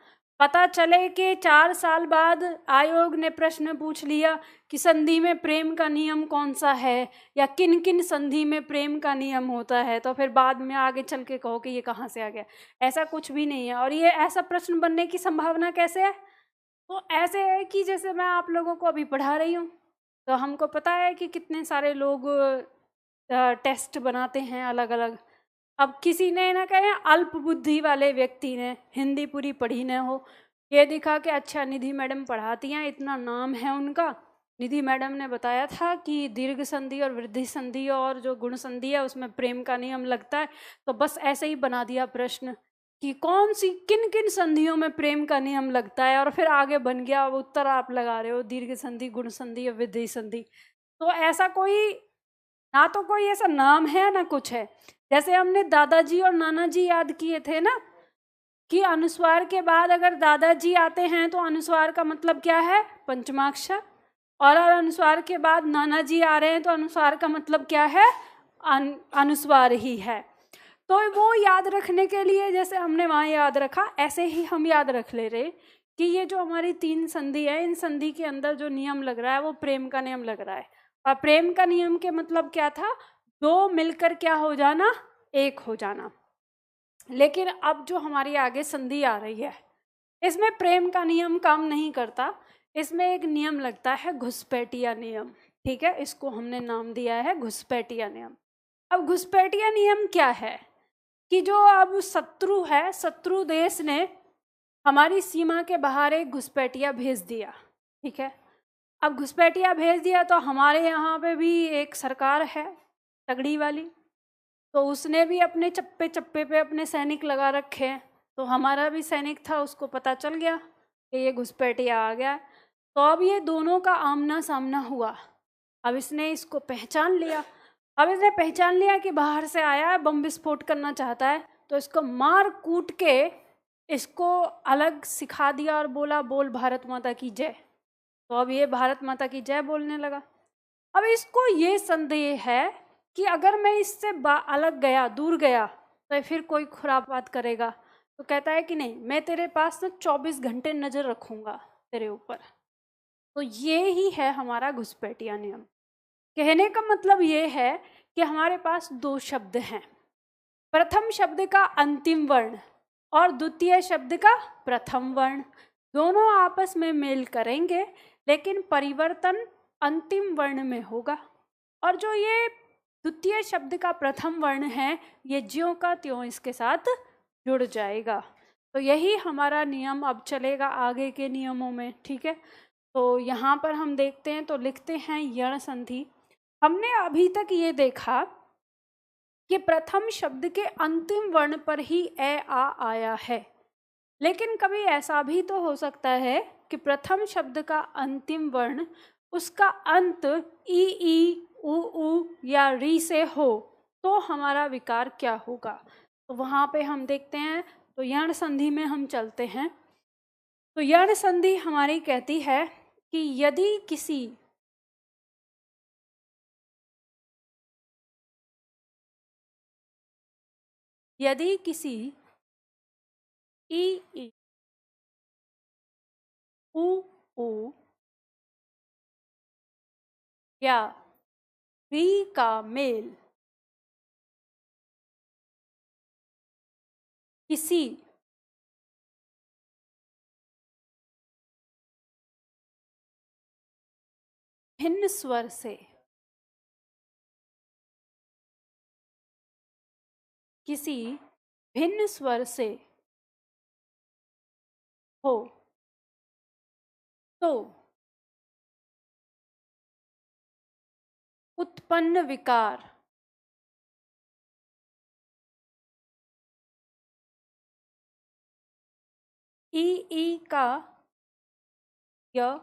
पता चले कि 4 साल बाद आयोग ने प्रश्न पूछ लिया कि संधि में प्रेम का नियम कौन सा है, या किन किन संधि में प्रेम का नियम होता है, तो फिर बाद में आगे चल के कहो कि ये कहाँ से आ गया। ऐसा कुछ भी नहीं है। और ये ऐसा प्रश्न बनने की संभावना कैसे है? तो ऐसे है कि जैसे मैं आप लोगों को अभी पढ़ा रही हूँ, तो हमको पता है कि कितने सारे लोग टेस्ट बनाते हैं अलग अलग। अब किसी ने ना कहे, अल्प बुद्धि वाले व्यक्ति ने हिंदी पूरी पढ़ी न हो, ये दिखा कि अच्छा निधि मैडम पढ़ाती हैं, इतना नाम है उनका, निधि मैडम ने बताया था कि दीर्घ संधि और वृद्धि संधि और जो गुण संधि है उसमें प्रेम का नियम लगता है। तो बस ऐसे ही बना दिया प्रश्न कि कौन सी किन किन संधियों में प्रेम का नियम लगता है, और फिर आगे बन गया वो उत्तर आप लगा रहे हो, दीर्घ संधि, गुण संधि और वृद्धि संधि। तो ऐसा कोई ना, तो कोई ऐसा नाम है ना कुछ है। जैसे हमने दादाजी और नाना जी याद किए थे ना, कि अनुस्वार के बाद अगर दादाजी आते हैं तो अनुस्वार का मतलब क्या है, पंचमाक्षर। और अनुस्वार के बाद नाना जी आ रहे हैं तो अनुस्वार का मतलब क्या है, अनुस्वार ही है। तो वो याद रखने के लिए जैसे हमने वहाँ याद रखा, ऐसे ही हम याद रख ले रहे कि ये जो हमारी 3 संधि है, इन संधि के अंदर जो नियम लग रहा है वो प्रेम का नियम लग रहा है। और प्रेम का नियम के मतलब क्या था, दो मिलकर क्या हो जाना, एक हो जाना। लेकिन अब जो हमारी आगे संधि आ रही है, इसमें प्रेम का नियम काम नहीं करता। इसमें एक नियम लगता है घुसपैठिया नियम। ठीक है, इसको हमने नाम दिया है घुसपैठिया नियम। अब घुसपैठिया नियम क्या है कि जो अब शत्रु है, शत्रु देश ने हमारी सीमा के बाहर एक घुसपैठिया भेज दिया। ठीक है, अब घुसपैठिया भेज दिया तो हमारे यहाँ पे भी एक सरकार है तगड़ी वाली, तो उसने भी अपने चप्पे चप्पे पे अपने सैनिक लगा रखे हैं। तो हमारा भी सैनिक था, उसको पता चल गया कि ये घुसपैठिया आ गया। तो अब ये दोनों का आमना सामना हुआ। अब इसने इसको पहचान लिया। अब इसने पहचान लिया कि बाहर से आया है, बम विस्फोट करना चाहता है, तो इसको मार कूट के इसको अलग सिखा दिया और बोला, बोल भारत माता की जय। तो अब ये भारत माता की जय बोलने लगा। अब इसको ये संदेह है कि अगर मैं इससे अलग गया, दूर गया, तो फिर कोई खुरापात करेगा। तो कहता है कि नहीं, मैं तेरे पास ना 24 घंटे नजर रखूंगा तेरे ऊपर। तो ये ही है हमारा घुसपैठिया नियम। कहने का मतलब ये है कि हमारे पास 2 शब्द हैं, प्रथम शब्द का अंतिम वर्ण और द्वितीय शब्द का प्रथम वर्ण। दोनों आपस में मेल करेंगे, लेकिन परिवर्तन अंतिम वर्ण में होगा। और जो ये द्वितीय शब्द का प्रथम वर्ण है, ये ज्यों का त्यों इसके साथ जुड़ जाएगा। तो यही हमारा नियम अब चलेगा आगे के नियमों में। ठीक है, तो यहाँ पर हम देखते हैं, तो लिखते हैं यण संधि। हमने अभी तक ये देखा कि प्रथम शब्द के अंतिम वर्ण पर ही ए आ आया है, लेकिन कभी ऐसा भी तो हो सकता है कि प्रथम शब्द का अंतिम वर्ण उसका अंत ई उ या री से हो, तो हमारा विकार क्या होगा। तो वहाँ पे हम देखते हैं। तो यण संधि में हम चलते हैं। तो यण संधि हमारी कहती है कि यदि किसी ई उ या री का मेल किसी भिन्न स्वर से, किसी भिन्न स्वर से हो तो उत्पन्न विकार ई का य,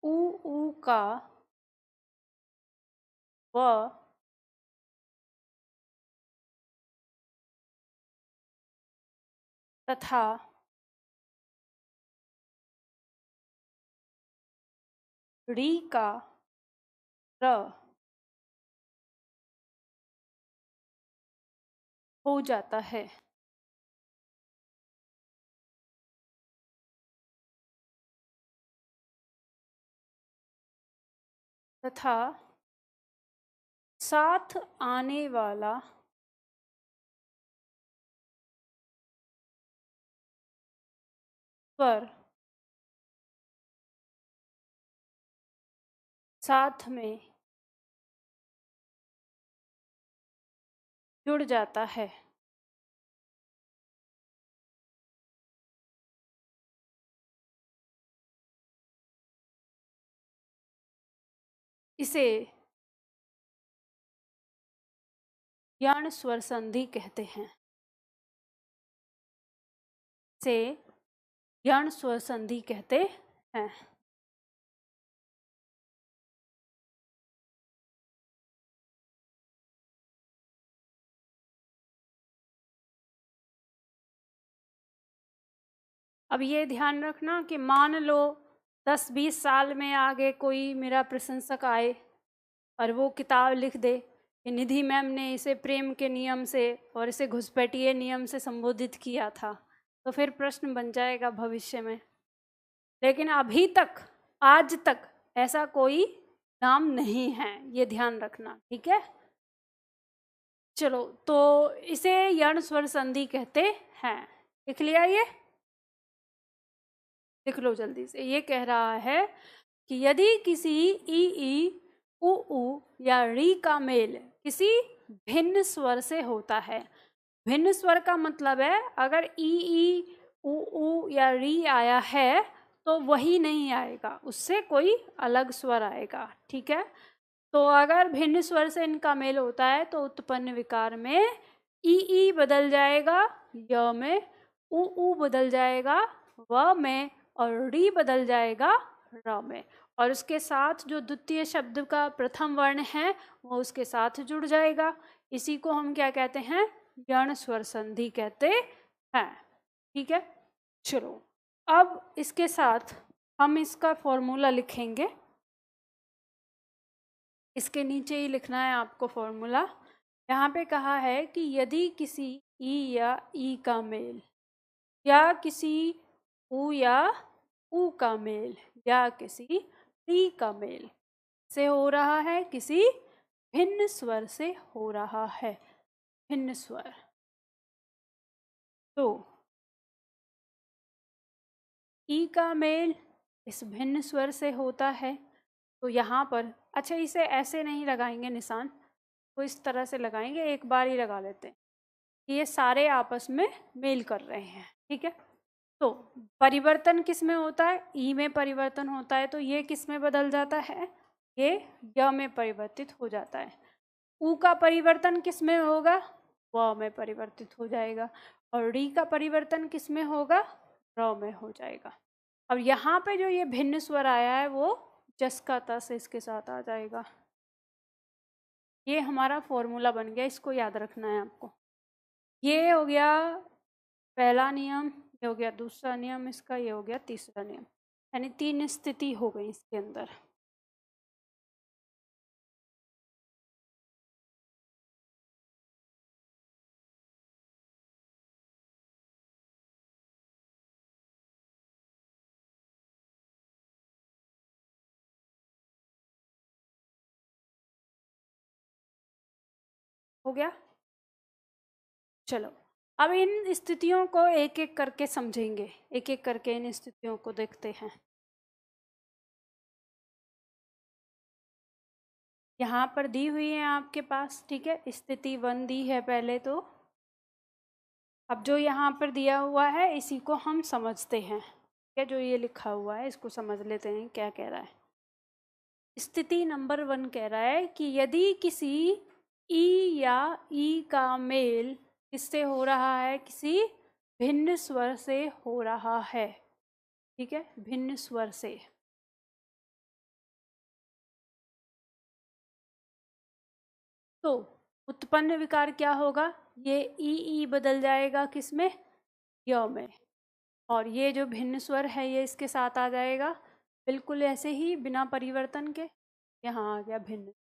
ऊ का व, तथा री का र हो जाता है। तथा साथ आने वाला स्वर साथ में जुड़ जाता है। इसे यण स्वर संधि कहते हैं। इसे यण स्वर संधि कहते हैं। अब ये ध्यान रखना कि मान लो 10-20 साल में आगे कोई मेरा प्रशंसक आए और वो किताब लिख दे कि निधि मैम ने इसे प्रेम के नियम से और इसे घुसपैठिए नियम से संबोधित किया था, तो फिर प्रश्न बन जाएगा भविष्य में। लेकिन अभी तक, आज तक ऐसा कोई नाम नहीं है, ये ध्यान रखना, ठीक है। चलो, तो इसे यण स्वर संधि कहते हैं। लिख लिया? ये लिख लो जल्दी से। ये कह रहा है कि यदि किसी ई उ या री का मेल किसी भिन्न स्वर से होता है। भिन्न स्वर का मतलब है अगर ई उ या री आया है तो वही नहीं आएगा, उससे कोई अलग स्वर आएगा, ठीक है। तो अगर भिन्न स्वर से इनका मेल होता है तो उत्पन्न विकार में ई बदल जाएगा य में, उ बदल जाएगा व में, और री बदल जाएगा र में, और उसके साथ जो द्वितीय शब्द का प्रथम वर्ण है वो उसके साथ जुड़ जाएगा। इसी को हम क्या कहते हैं? यण स्वर संधि कहते हैं, ठीक है। चलो, अब इसके साथ हम इसका फॉर्मूला लिखेंगे। इसके नीचे ही लिखना है आपको फॉर्मूला। यहाँ पे कहा है कि यदि किसी ई या ई का मेल या किसी उ या उ का मेल या किसी री का मेल से हो रहा है, किसी भिन्न स्वर से हो रहा है, भिन्न स्वर, तो ई का मेल इस भिन्न स्वर से होता है। तो यहाँ पर, अच्छा इसे ऐसे नहीं लगाएंगे निशान, तो इस तरह से लगाएंगे, एक बार ही लगा लेते हैं। ये सारे आपस में मेल कर रहे हैं, ठीक है। तो परिवर्तन किस में होता है? ई में परिवर्तन होता है, तो ये किस में बदल जाता है? ये य में परिवर्तित हो जाता है। उ का परिवर्तन किस में होगा? व में परिवर्तित हो जाएगा। और री का परिवर्तन किस में होगा? र में हो जाएगा। अब यहाँ पे जो ये भिन्न स्वर आया है वो जस का तस इसके साथ आ जाएगा। ये हमारा फॉर्मूला बन गया, इसको याद रखना है आपको। ये हो गया पहला नियम, ये हो गया दूसरा नियम इसका, ये हो गया तीसरा नियम, यानी 3 स्थिति हो गई इसके अंदर। हो गया? चलो, अब इन स्थितियों को एक एक करके समझेंगे, एक एक करके इन स्थितियों को देखते हैं। यहाँ पर दी हुई है आपके पास, ठीक है, स्थिति 1 दी है पहले तो। अब जो यहाँ पर दिया हुआ है इसी को हम समझते हैं, ठीक है, जो ये लिखा हुआ है इसको समझ लेते हैं क्या कह रहा है। स्थिति नंबर 1 कह रहा है कि यदि किसी ई या ई का मेल किससे हो रहा है, किसी भिन्न स्वर से हो रहा है, ठीक है, भिन्न स्वर से, तो उत्पन्न विकार क्या होगा, ये ई बदल जाएगा किसमें, य में, और ये जो भिन्न स्वर है ये इसके साथ आ जाएगा बिल्कुल ऐसे ही बिना परिवर्तन के, यहाँ आ गया भिन्न,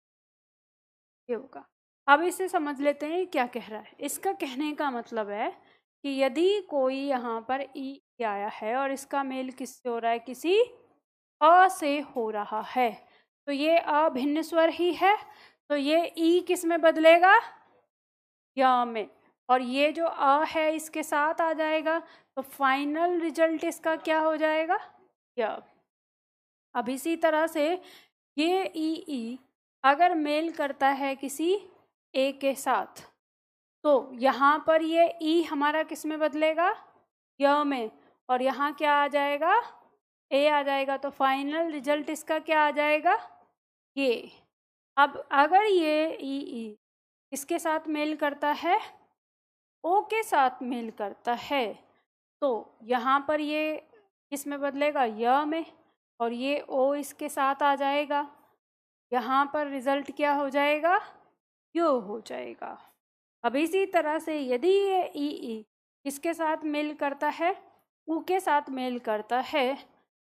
ये होगा। अब इसे समझ लेते हैं क्या कह रहा है। इसका कहने का मतलब है कि यदि कोई यहाँ पर ई आया है और इसका मेल किससे हो रहा है, किसी अ से हो रहा है, तो ये अभिन्न स्वर ही है, तो ये ई किस में बदलेगा, य में, और ये जो अ है इसके साथ आ जाएगा, तो फाइनल रिजल्ट इसका क्या हो जाएगा, य। अब इसी तरह से ये ई अगर मेल करता है किसी ए के साथ, तो यहाँ पर ये ई हमारा किस में बदलेगा, य में, और यहाँ क्या आ जाएगा, ए आ जाएगा, तो फाइनल रिजल्ट इसका क्या आ जाएगा, ये। अब अगर ये ई इसके साथ मेल करता है, ओ के साथ मेल करता है, तो यहाँ पर ये किस में बदलेगा, य में, और ये ओ इसके साथ आ जाएगा, यहाँ पर रिजल्ट क्या हो जाएगा, यो हो जाएगा। अब इसी तरह से यदि ये ई इसके साथ मेल करता है, ऊ के साथ मेल करता है,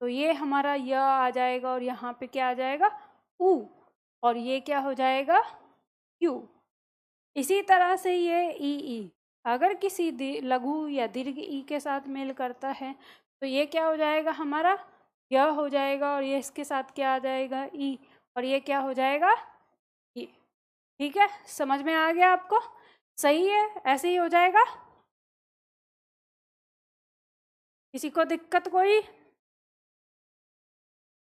तो ये हमारा य आ जाएगा और यहाँ पे क्या आ जाएगा, ऊ, और ये क्या हो जाएगा, यू। इसी तरह से ये ई अगर किसी लघु या दीर्घ ई के साथ मेल करता है, तो ये क्या हो जाएगा हमारा, यह हो जाएगा, और ये इसके साथ क्या आ जाएगा, ई, और ये क्या हो जाएगा, ई। ठीक है, समझ में आ गया आपको, सही है, ऐसे ही हो जाएगा। किसी को दिक्कत कोई,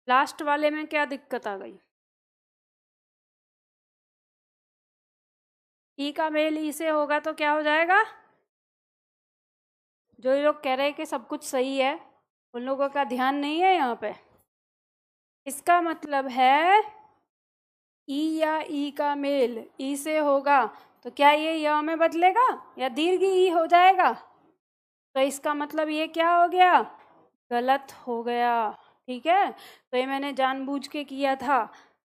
लास्ट वाले में क्या दिक्कत आ गई, ई का मेल ई से होगा तो क्या हो जाएगा, जो लोग कह रहे हैं कि सब कुछ सही है उन लोगों का ध्यान नहीं है यहाँ पे। इसका मतलब है ई या ई का मेल ई से होगा तो क्या ये य में बदलेगा या दीर्घ ई हो जाएगा, तो इसका मतलब ये क्या हो गया, गलत हो गया। ठीक है, तो ये मैंने जानबूझ के किया था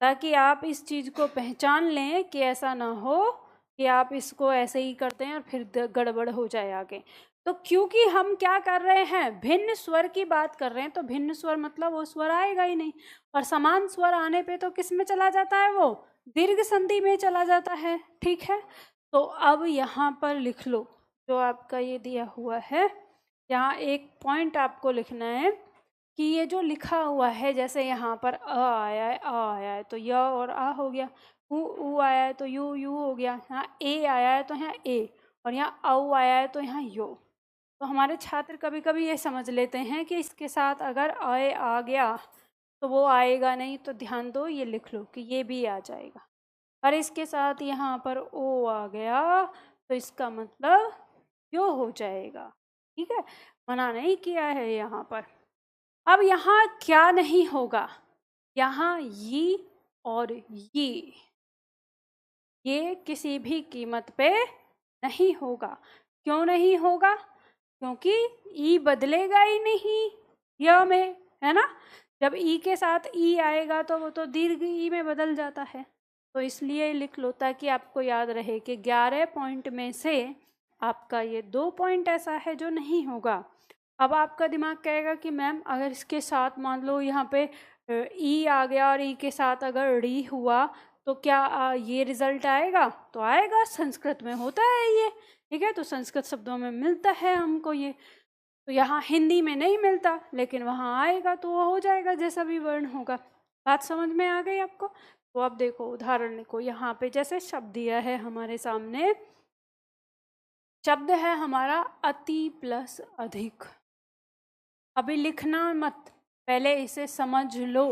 ताकि आप इस चीज़ को पहचान लें कि ऐसा ना हो कि आप इसको ऐसे ही करते हैं और फिर गड़बड़ हो जाए आगे। तो क्योंकि हम क्या कर रहे हैं, भिन्न स्वर की बात कर रहे हैं, तो भिन्न स्वर मतलब वो स्वर आएगा ही नहीं, और समान स्वर आने पे तो किस में चला जाता है, वो दीर्घ संधि में चला जाता है। ठीक है, तो अब यहाँ पर लिख लो जो आपका ये दिया हुआ है, यहाँ एक पॉइंट आपको लिखना है कि ये जो लिखा हुआ है, जैसे यहाँ पर अ आया है, आ आया है तो य और आ हो गया, ऊ आया है तो यू हो गया, यहाँ ए आया है तो यहाँ ए, और यहाँ औ आया है तो यहाँ यो। तो हमारे छात्र कभी कभी ये समझ लेते हैं कि इसके साथ अगर आए आ गया तो वो आएगा नहीं, तो ध्यान दो ये लिख लो कि ये भी आ जाएगा, और इसके साथ यहाँ पर ओ आ गया तो इसका मतलब यो हो जाएगा। ठीक है, मना नहीं किया है यहाँ पर। अब यहाँ क्या नहीं होगा, यहाँ ये और ये किसी भी कीमत पे नहीं होगा। क्यों नहीं होगा, क्योंकि ई बदलेगा ही नहीं य में, है ना, जब ई के साथ ई आएगा तो वो तो दीर्घ ई में बदल जाता है। तो इसलिए लिख लो ताकि आपको याद रहे कि 11 पॉइंट में से आपका ये 2 पॉइंट ऐसा है जो नहीं होगा। अब आपका दिमाग कहेगा कि मैम अगर इसके साथ मान लो यहाँ पे ई आ गया और ई के साथ अगर डी हुआ तो क्या ये रिजल्ट आएगा, तो आएगा, संस्कृत में होता है ये। ठीक है, तो संस्कृत शब्दों में मिलता है हमको ये, तो यहाँ हिंदी में नहीं मिलता, लेकिन वहाँ आएगा तो वो हो जाएगा जैसा भी वर्ण होगा। बात समझ में आ गई आपको। तो अब देखो उदाहरण को, यहाँ पे जैसे शब्द दिया है हमारे सामने, शब्द है हमारा अति प्लस अधिक। अभी लिखना मत, पहले इसे समझ लो।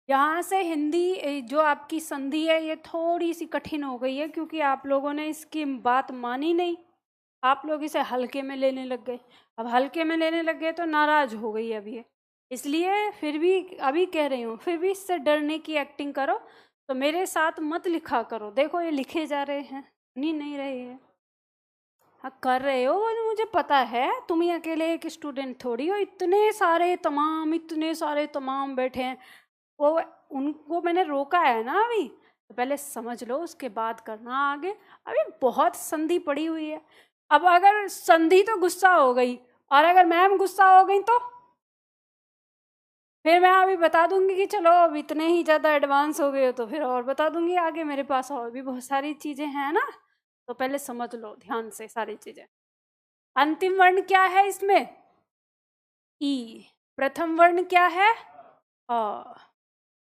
यहाँ से हिंदी जो आपकी संधि है ये थोड़ी सी कठिन हो गई है, क्योंकि आप लोगों ने इसकी बात मानी नहीं, आप लोग इसे हल्के में लेने लग गए। अब हल्के में लेने लग गए तो नाराज हो गई अभी ये, इसलिए फिर भी अभी कह रही हूँ, फिर भी इससे डरने की एक्टिंग करो, तो मेरे साथ मत लिखा करो। देखो ये लिखे जा रहे हैं, नहीं रहे हैं। हाँ कर रहे हो, वो मुझे पता है, तुम ही अकेले एक स्टूडेंट थोड़ी हो, इतने सारे तमाम बैठे हैं। वो उनको मैंने रोका है ना अभी, तो पहले समझ लो उसके बाद करना आगे। अभी बहुत संधि पड़ी हुई है। अब अगर संधि तो गुस्सा हो गई, और अगर मैम गुस्सा हो गई तो फिर मैं अभी बता दूंगी कि चलो अब इतने ही ज़्यादा एडवांस हो गए हो, तो फिर और बता दूंगी आगे, मेरे पास और भी बहुत सारी चीज़ें हैं ना। तो पहले समझ लो ध्यान से सारी चीज़ें। अंतिम वर्ण क्या है इसमें? ई। प्रथम वर्ण क्या है? अ।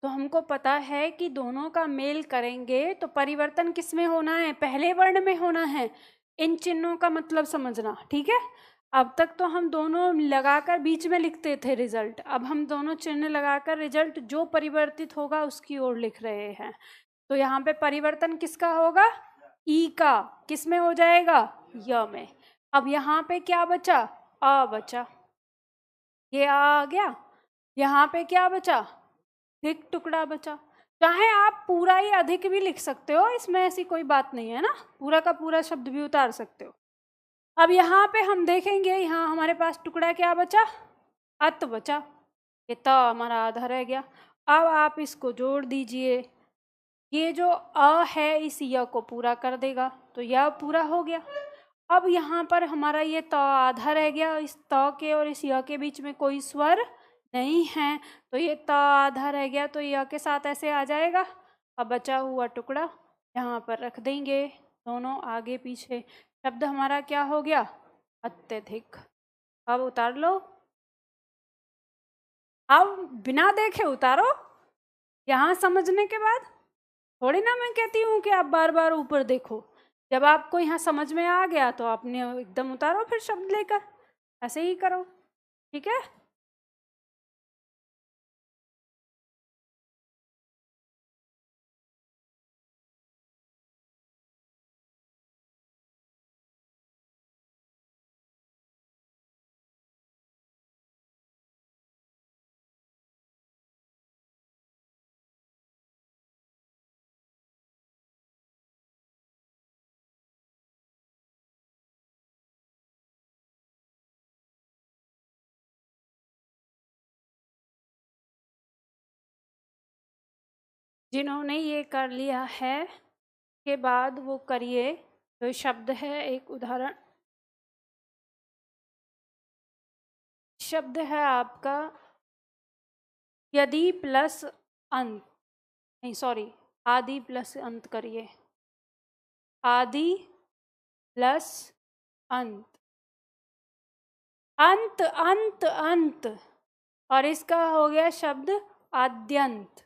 तो हमको पता है कि दोनों का मेल करेंगे तो परिवर्तन किस में होना है? पहले वर्ण में होना है। इन चिन्हों का मतलब समझना, ठीक है। अब तक तो हम दोनों लगाकर बीच में लिखते थे रिजल्ट, अब हम दोनों चिन्ह लगाकर रिजल्ट जो परिवर्तित होगा उसकी ओर लिख रहे हैं। तो यहाँ पे परिवर्तन किसका होगा? ई का। किस में हो जाएगा? य में। अब यहाँ पे क्या बचा? अ बचा, ये आ गया। यहाँ पे क्या बचा? अधिक टुकड़ा बचा। चाहे आप पूरा ही अधिक भी लिख सकते हो, इसमें ऐसी कोई बात नहीं है ना, पूरा का पूरा शब्द भी उतार सकते हो। अब यहाँ पे हम देखेंगे, यहाँ हमारे पास टुकड़ा क्या बचा? अत बचा। ये त हमारा आधा रह गया। अब आप इसको जोड़ दीजिए, ये जो अ है इस य को पूरा कर देगा, तो यह पूरा हो गया। अब यहाँ पर हमारा ये त आधा रह गया, इस त के और इस य के बीच में कोई स्वर नहीं है, तो ये त आधा रह गया, तो य के साथ ऐसे आ जाएगा। अब बचा हुआ टुकड़ा यहाँ पर रख देंगे, दोनों आगे पीछे। शब्द हमारा क्या हो गया? अत्यधिक। अब उतार लो, अब बिना देखे उतारो। यहाँ समझने के बाद थोड़ी ना मैं कहती हूँ कि आप बार बार ऊपर देखो। जब आपको यहाँ समझ में आ गया तो आपने एकदम उतारो फिर शब्द लेकर, ऐसे ही करो, ठीक है। जिन्होंने ये कर लिया है के बाद वो करिए। तो शब्द है, एक उदाहरण शब्द है आपका यदि प्लस अंत, नहीं सॉरी, आदि प्लस अंत करिए। आदि प्लस अंत, अंत अंत अंत, और इसका हो गया शब्द आद्यंत।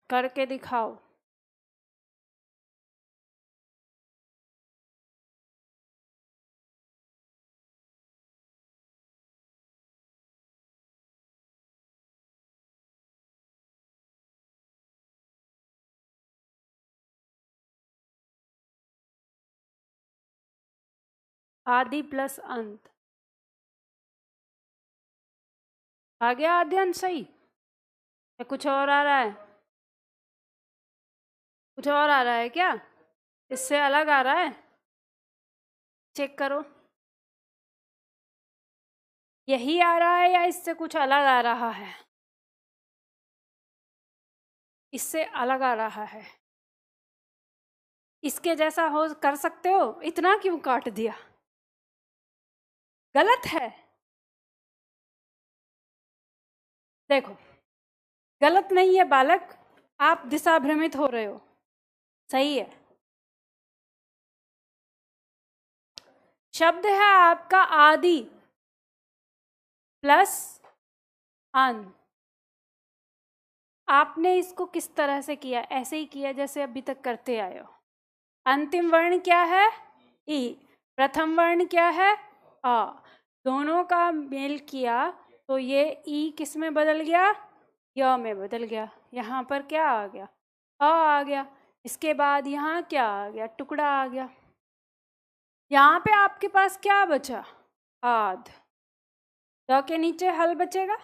करके दिखाओ। आदि प्लस अंत आ गया। आद्यंत सही या कुछ और आ रहा है? कुछ और आ रहा है क्या? इससे अलग आ रहा है? चेक करो, यही आ रहा है या इससे कुछ अलग आ रहा है? इससे अलग आ रहा है। इसके जैसा हो कर सकते हो? इतना क्यों काट दिया? गलत है। देखो गलत नहीं है बालक, आप दिशा भ्रमित हो रहे हो, सही है। शब्द है आपका आदि प्लस अंत। आपने इसको किस तरह से किया? ऐसे ही किया जैसे अभी तक करते आए हो। अंतिम वर्ण क्या है? ई। प्रथम वर्ण क्या है? आ। दोनों का मेल किया तो ये ई किस में बदल गया? य में बदल गया। यहाँ पर क्या आ गया? आ गया। इसके बाद यहाँ क्या आ गया? टुकड़ा आ गया। यहाँ पे आपके पास क्या बचा? आध। द के नीचे हल बचेगा।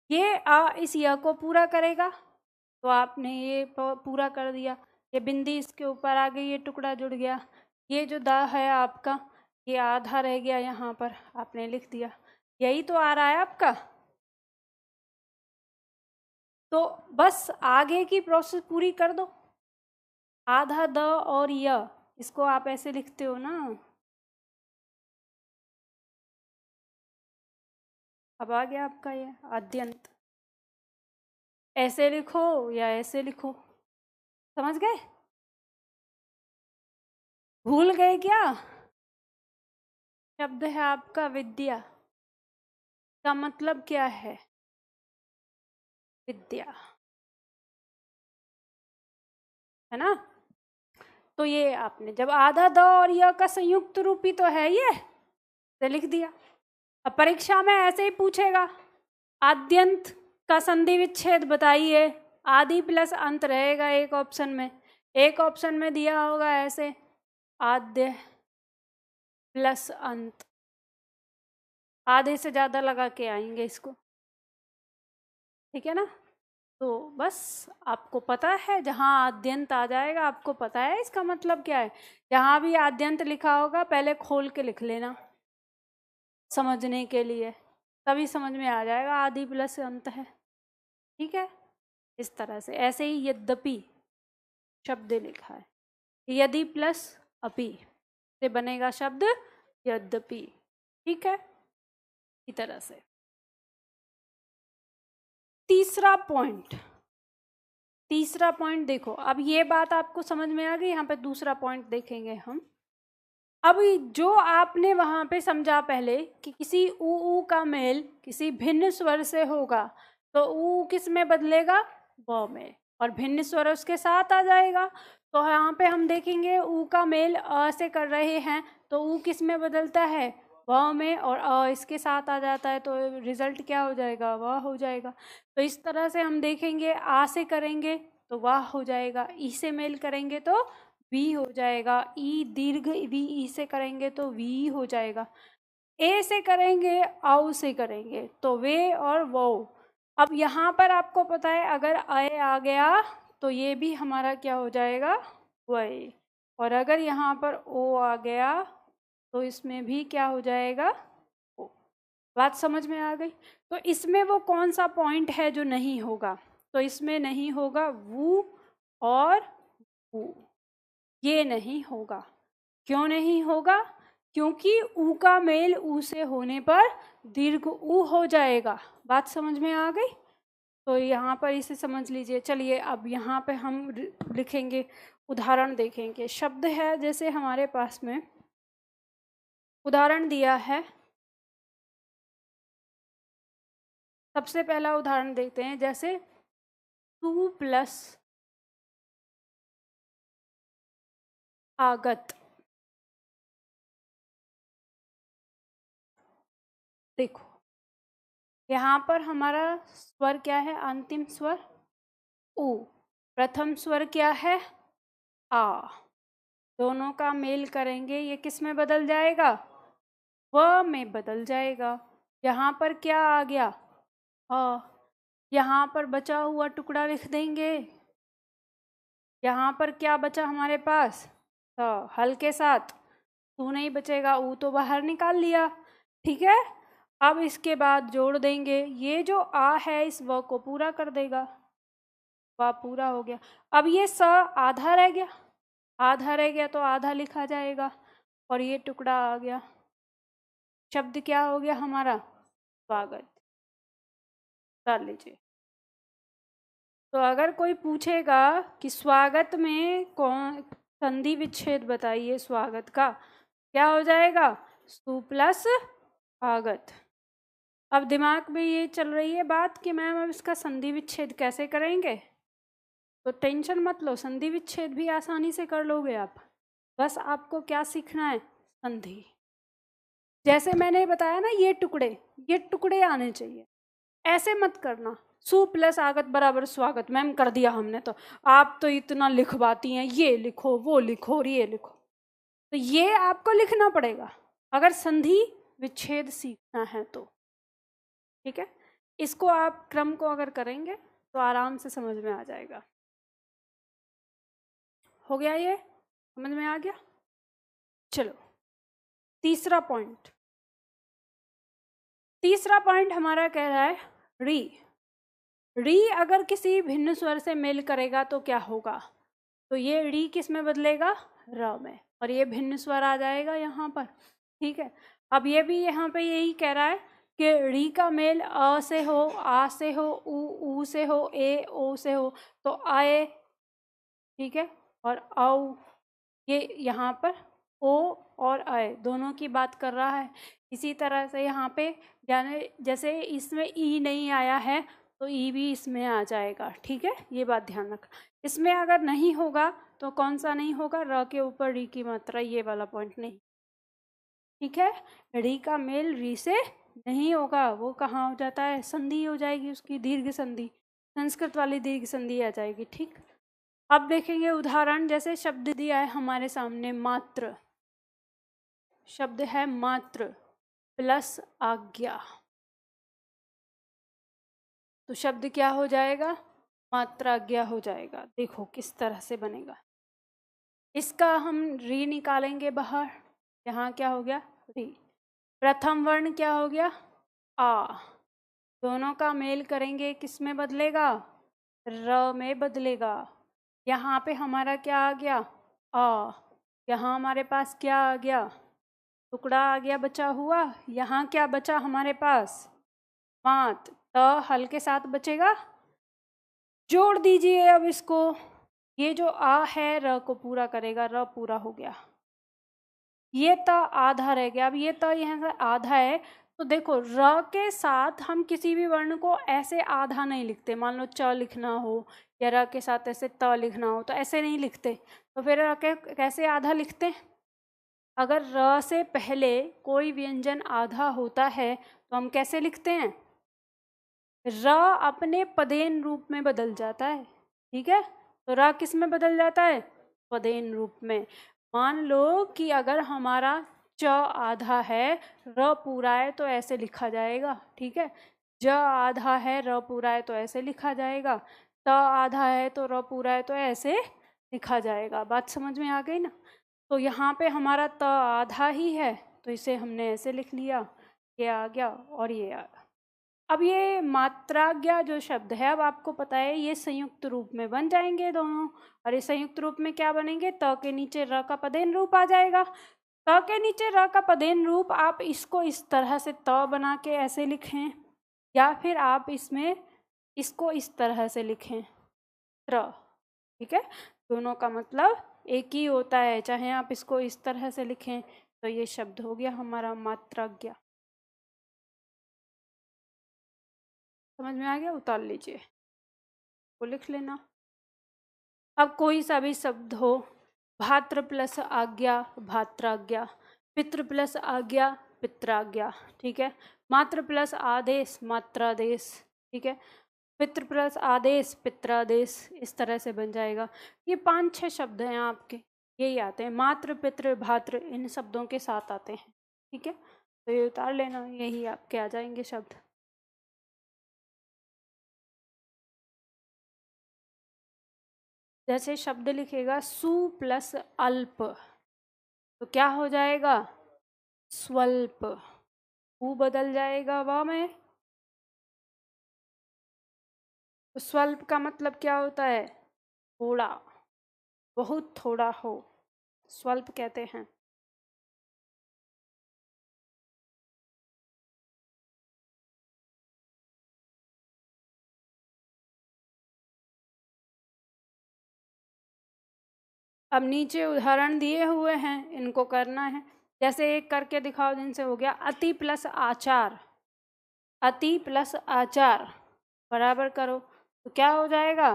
ये आ इस य को पूरा करेगा, तो आपने ये पूरा कर दिया। ये बिंदी इसके ऊपर आ गई, ये टुकड़ा जुड़ गया। ये जो द है आपका, ये आधा रह गया, यहाँ पर आपने लिख दिया। यही तो आ रहा है आपका। तो बस आगे की प्रोसेस पूरी कर दो। आधा द और य, इसको आप ऐसे लिखते हो ना। अब आ गया आपका ये आद्यंत। ऐसे लिखो या ऐसे लिखो, समझ गए? भूल गए क्या? शब्द है आपका विद्या, का मतलब क्या है? विद्या, है ना? तो ये आपने जब आधा द और य का संयुक्त रूपी तो है ये, तो लिख दिया। अब परीक्षा में ऐसे ही पूछेगा, आद्यंत का संधि विच्छेद बताइए। आदि प्लस अंत रहेगा एक ऑप्शन में, एक ऑप्शन में दिया होगा ऐसे, आद्य प्लस अंत। आधे से ज्यादा लगा के आएंगे इसको, ठीक है ना? तो बस आपको पता है, जहाँ आद्यंत आ जाएगा आपको पता है इसका मतलब क्या है। जहाँ भी आद्यंत लिखा होगा पहले खोल के लिख लेना समझने के लिए, तभी समझ में आ जाएगा आदि प्लस अंत है, ठीक है? इस तरह से। ऐसे ही यद्यपि शब्द लिखा है, यदि प्लस अपि से बनेगा शब्द यद्यपि, ठीक है? इस तरह से। तीसरा पॉइंट देखो, अब ये बात आपको समझ में आ गई। यहाँ पे दूसरा पॉइंट देखेंगे हम। अब जो आपने वहां पे समझा पहले कि किसी ऊ का मेल किसी भिन्न स्वर से होगा, तो ऊ किस में बदलेगा? व में, और भिन्न स्वर उसके साथ आ जाएगा। तो यहाँ पे हम देखेंगे ऊ का मेल अ से कर रहे हैं, तो ऊ किस में बदलता है? व में, और अ इसके साथ आ जाता है, तो रिजल्ट क्या हो जाएगा? व हो जाएगा। तो इस तरह से हम देखेंगे, आ से करेंगे तो वाह हो जाएगा, ई से मेल करेंगे तो वी हो जाएगा, ई दीर्घ वी ई से करेंगे तो वी हो जाएगा, ए से करेंगे औ से करेंगे तो वे और वो। अब यहाँ पर आपको पता है अगर अय आ गया तो ये भी हमारा क्या हो जाएगा? वही। और अगर यहाँ पर ओ आ गया तो इसमें भी क्या हो जाएगा? ओ। बात समझ में आ गई? तो इसमें वो कौन सा पॉइंट है जो नहीं होगा? तो इसमें नहीं होगा वू और वू, ये नहीं होगा। क्यों नहीं होगा? क्योंकि ऊ का मेल ऊ से होने पर दीर्घ ऊ हो जाएगा। बात समझ में आ गई? तो यहाँ पर इसे समझ लीजिए। चलिए अब यहाँ पे हम लिखेंगे, उदाहरण देखेंगे। शब्द है जैसे हमारे पास में उदाहरण दिया है। सबसे पहला उदाहरण देखते हैं, जैसे तू प्लस आगत। देखो यहाँ पर हमारा स्वर क्या है? अंतिम स्वर ऊ। प्रथम स्वर क्या है? आ। दोनों का मेल करेंगे, ये किस में बदल जाएगा? व में बदल जाएगा। यहाँ पर क्या आ गया? अ। यहाँ पर बचा हुआ टुकड़ा लिख देंगे। यहाँ पर क्या बचा हमारे पास? हल के साथ तू नहीं बचेगा, ऊ तो बाहर निकाल लिया, ठीक है? अब इसके बाद जोड़ देंगे, ये जो आ है इस व को पूरा कर देगा, व पूरा हो गया। अब ये स आधा रह गया, आधा रह गया तो आधा लिखा जाएगा, और ये टुकड़ा आ गया। शब्द क्या हो गया हमारा? स्वागत। डाल लीजिए। तो अगर कोई पूछेगा कि स्वागत में कौन संधि विच्छेद बताइए स्वागत का, क्या हो जाएगा? सु प्लस आगत। अब दिमाग में ये चल रही है बात कि मैम अब इसका संधि विच्छेद कैसे करेंगे, तो टेंशन मत लो, संधि विच्छेद भी आसानी से कर लोगे आप। बस आपको क्या सीखना है, संधि। जैसे मैंने बताया ना, ये टुकड़े आने चाहिए, ऐसे मत करना सु प्लस आगत बराबर स्वागत मैम कर दिया हमने, तो आप तो इतना लिखवाती हैं, ये लिखो वो लिखो और ये लिखो, तो ये आपको लिखना पड़ेगा अगर संधि विच्छेद सीखना है तो। ठीक है, इसको आप क्रम को अगर करेंगे तो आराम से समझ में आ जाएगा। हो गया, ये समझ में आ गया। चलो तीसरा पॉइंट हमारा कह रहा है री अगर किसी भिन्न स्वर से मेल करेगा तो क्या होगा, तो ये री किस में बदलेगा, र में, और ये भिन्न स्वर आ जाएगा यहाँ पर। ठीक है, अब ये भी यहाँ पे यही कह रहा है कि री का मेल अ से हो, आ से हो, ऊ से हो, ए ओ से हो, तो आए। ठीक है, और औ, ये यहाँ पर ओ और आए दोनों की बात कर रहा है। इसी तरह से यहाँ पे यानी जैसे इसमें ई नहीं आया है तो ई भी इसमें आ जाएगा। ठीक है, ये बात ध्यान रखना। इसमें अगर नहीं होगा तो कौन सा नहीं होगा, र के ऊपर री की मात्रा, ये वाला पॉइंट नहीं। ठीक है, री का मेल री से नहीं होगा, वो कहाँ हो जाता है, संधि हो जाएगी उसकी, दीर्घ संधि, संस्कृत वाली दीर्घ संधि आ जाएगी। ठीक, अब देखेंगे उदाहरण। जैसे शब्द दिया है हमारे सामने मात्र, शब्द है मात्र प्लस आज्ञा, तो शब्द क्या हो जाएगा, मात्राज्ञा हो जाएगा। देखो किस तरह से बनेगा, इसका हम री निकालेंगे बाहर, यहाँ क्या हो गया री, प्रथम वर्ण क्या हो गया आ, दोनों का मेल करेंगे, किस में बदलेगा, र में बदलेगा। यहाँ पे हमारा क्या आ गया आ, यहाँ हमारे पास क्या आ गया, टुकड़ा आ गया बचा हुआ। यहाँ क्या बचा हमारे पास, मात, त हल के साथ बचेगा, जोड़ दीजिए अब इसको। ये जो आ है र को पूरा करेगा, र पूरा हो गया, ये त आधा रह गया। अब ये त यहाँ से आधा है, तो देखो र के साथ हम किसी भी वर्ण को ऐसे आधा नहीं लिखते। मान लो च लिखना हो या र के साथ ऐसे त लिखना हो तो ऐसे नहीं लिखते, तो फिर र के कैसे आधा लिखते हैं। अगर र से पहले कोई व्यंजन आधा होता है तो हम कैसे लिखते हैं, र अपने पदेन रूप में बदल जाता है। ठीक है, तो र किस में बदल जाता है, पदेन रूप में। मान लो कि अगर हमारा च आधा है, र पूरा है, तो ऐसे लिखा जाएगा। ठीक है, ज आधा है, र पूरा है, तो ऐसे लिखा जाएगा। त आधा है तो र पूरा है, तो ऐसे लिखा जाएगा। बात समझ में आ गई ना। तो यहाँ पे हमारा त आधा ही है तो इसे हमने ऐसे लिख लिया, ये आ गया और ये आ गया। अब ये मात्राज्ञा जो शब्द है, अब आपको पता है ये संयुक्त रूप में बन जाएंगे दोनों, और ये संयुक्त रूप में क्या बनेंगे, त के नीचे र का पदेन रूप आ जाएगा। त के नीचे र का पदेन रूप, आप इसको इस तरह से त बना के ऐसे लिखें, या फिर आप इसमें इसको इस तरह से लिखें त्र। ठीक है, दोनों का मतलब एक ही होता है, चाहे आप इसको इस तरह से लिखें। तो ये शब्द हो गया हमारा मात्राज्ञा। समझ में आ गया, उतार लीजिए, वो लिख लेना। अब कोई सा भी शब्द हो, भात्र प्लस आज्ञा भात्राज्ञा, पितृ प्लस आज्ञा पित्राज्ञा। ठीक है, मात्र प्लस आदेश मात्रादेश। ठीक है, पितृ प्लस आदेश पित्रादेश, इस तरह से बन जाएगा। ये 5-6 शब्द हैं आपके, यही आते हैं, मात्र पितृ भात्र इन शब्दों के साथ आते हैं। ठीक है, तो ये उतार लेना, यही आपके आ जाएंगे शब्द। जैसे शब्द लिखेगा सु प्लस अल्प, तो क्या हो जाएगा, स्वल्प, उ बदल जाएगा व में। तो स्वल्प का मतलब क्या होता है, थोड़ा, बहुत थोड़ा हो, स्वल्प कहते हैं। अब नीचे उदाहरण दिए हुए हैं, इनको करना है। जैसे एक करके दिखाओ, जिनसे हो गया अति प्लस आचार, अति प्लस आचार बराबर करो तो क्या हो जाएगा?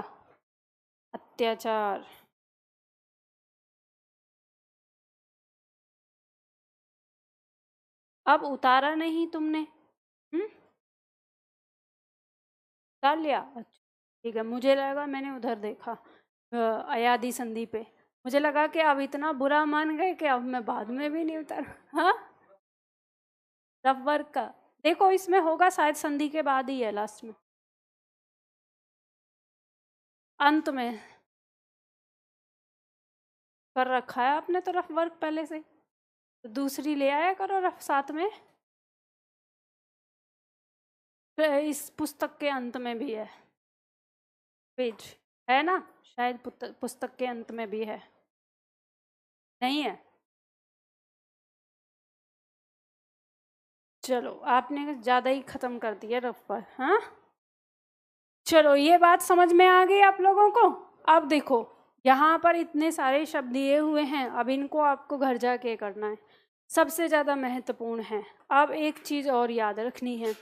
अत्याचार। अब उतारा नहीं तुमने? उतार लिया? अच्छा ठीक है, मुझे लगा मैंने उधर देखा अयादी संधि पे, मुझे लगा कि अब इतना बुरा मान गए कि अब मैं बाद में भी नहीं उतार। हाँ रफ वर्क का देखो, इसमें होगा शायद संधि के बाद ही है, लास्ट में, अंत में कर रखा है आपने तो रफ वर्क पहले से, तो दूसरी ले आया करो रफ साथ में। तो इस पुस्तक के अंत में भी है पेज, है ना? शायद पुस्तक के अंत में भी है, नहीं है? चलो आपने ज़्यादा ही ख़त्म कर दिया रफ पर। हाँ चलो ये बात समझ में आ गई आप लोगों को। अब देखो यहाँ पर इतने सारे शब्द दिए हुए हैं, अब इनको आपको घर जाके करना है, सबसे ज़्यादा महत्वपूर्ण है। अब एक चीज़ और याद रखनी है,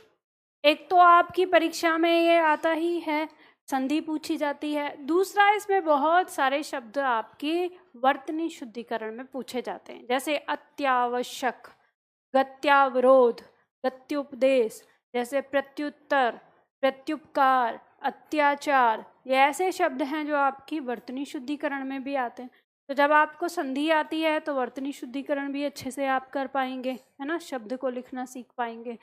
एक तो आपकी परीक्षा में ये आता ही है, संधि पूछी जाती है, दूसरा इसमें बहुत सारे शब्द आपके वर्तनी शुद्धिकरण में पूछे जाते हैं, जैसे अत्यावश्यक, गत्यावरोध, गत्युपदेश, जैसे प्रत्युत्तर, प्रत्युपकार, अत्याचार, ये ऐसे शब्द हैं जो आपकी वर्तनी शुद्धिकरण में भी आते हैं। तो जब आपको संधि आती है तो वर्तनी शुद्धिकरण भी अच्छे से आप कर पाएंगे, है ना, शब्द को लिखना सीख पाएंगे।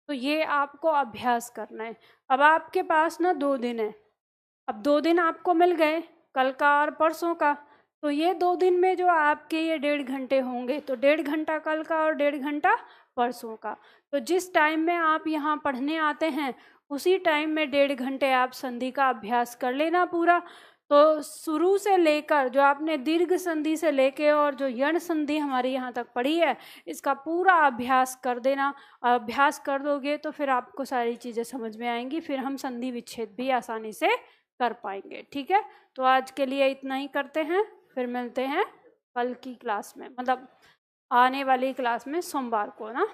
तो ये आपको अभ्यास करना है। अब आपके पास ना 2 दिन है, अब 2 दिन आपको मिल गए, कल का और परसों का, तो ये 2 दिन में जो आपके ये 1.5 घंटे होंगे, तो 1.5 घंटा कल का और 1.5 घंटा परसों का। तो जिस टाइम में आप यहाँ पढ़ने आते हैं उसी टाइम में 1.5 घंटे आप संधि का अभ्यास कर लेना पूरा। तो शुरू से लेकर जो आपने दीर्घ संधि से लेके और जो यण संधि हमारी यहाँ तक पढ़ी है, इसका पूरा अभ्यास कर देना। अभ्यास कर दोगे तो फिर आपको सारी चीज़ें समझ में आएंगी, फिर हम संधि विच्छेद भी आसानी से कर पाएंगे। ठीक है, तो आज के लिए इतना ही करते हैं, फिर मिलते हैं कल की क्लास में, मतलब आने वाली क्लास में सोमवार को ना।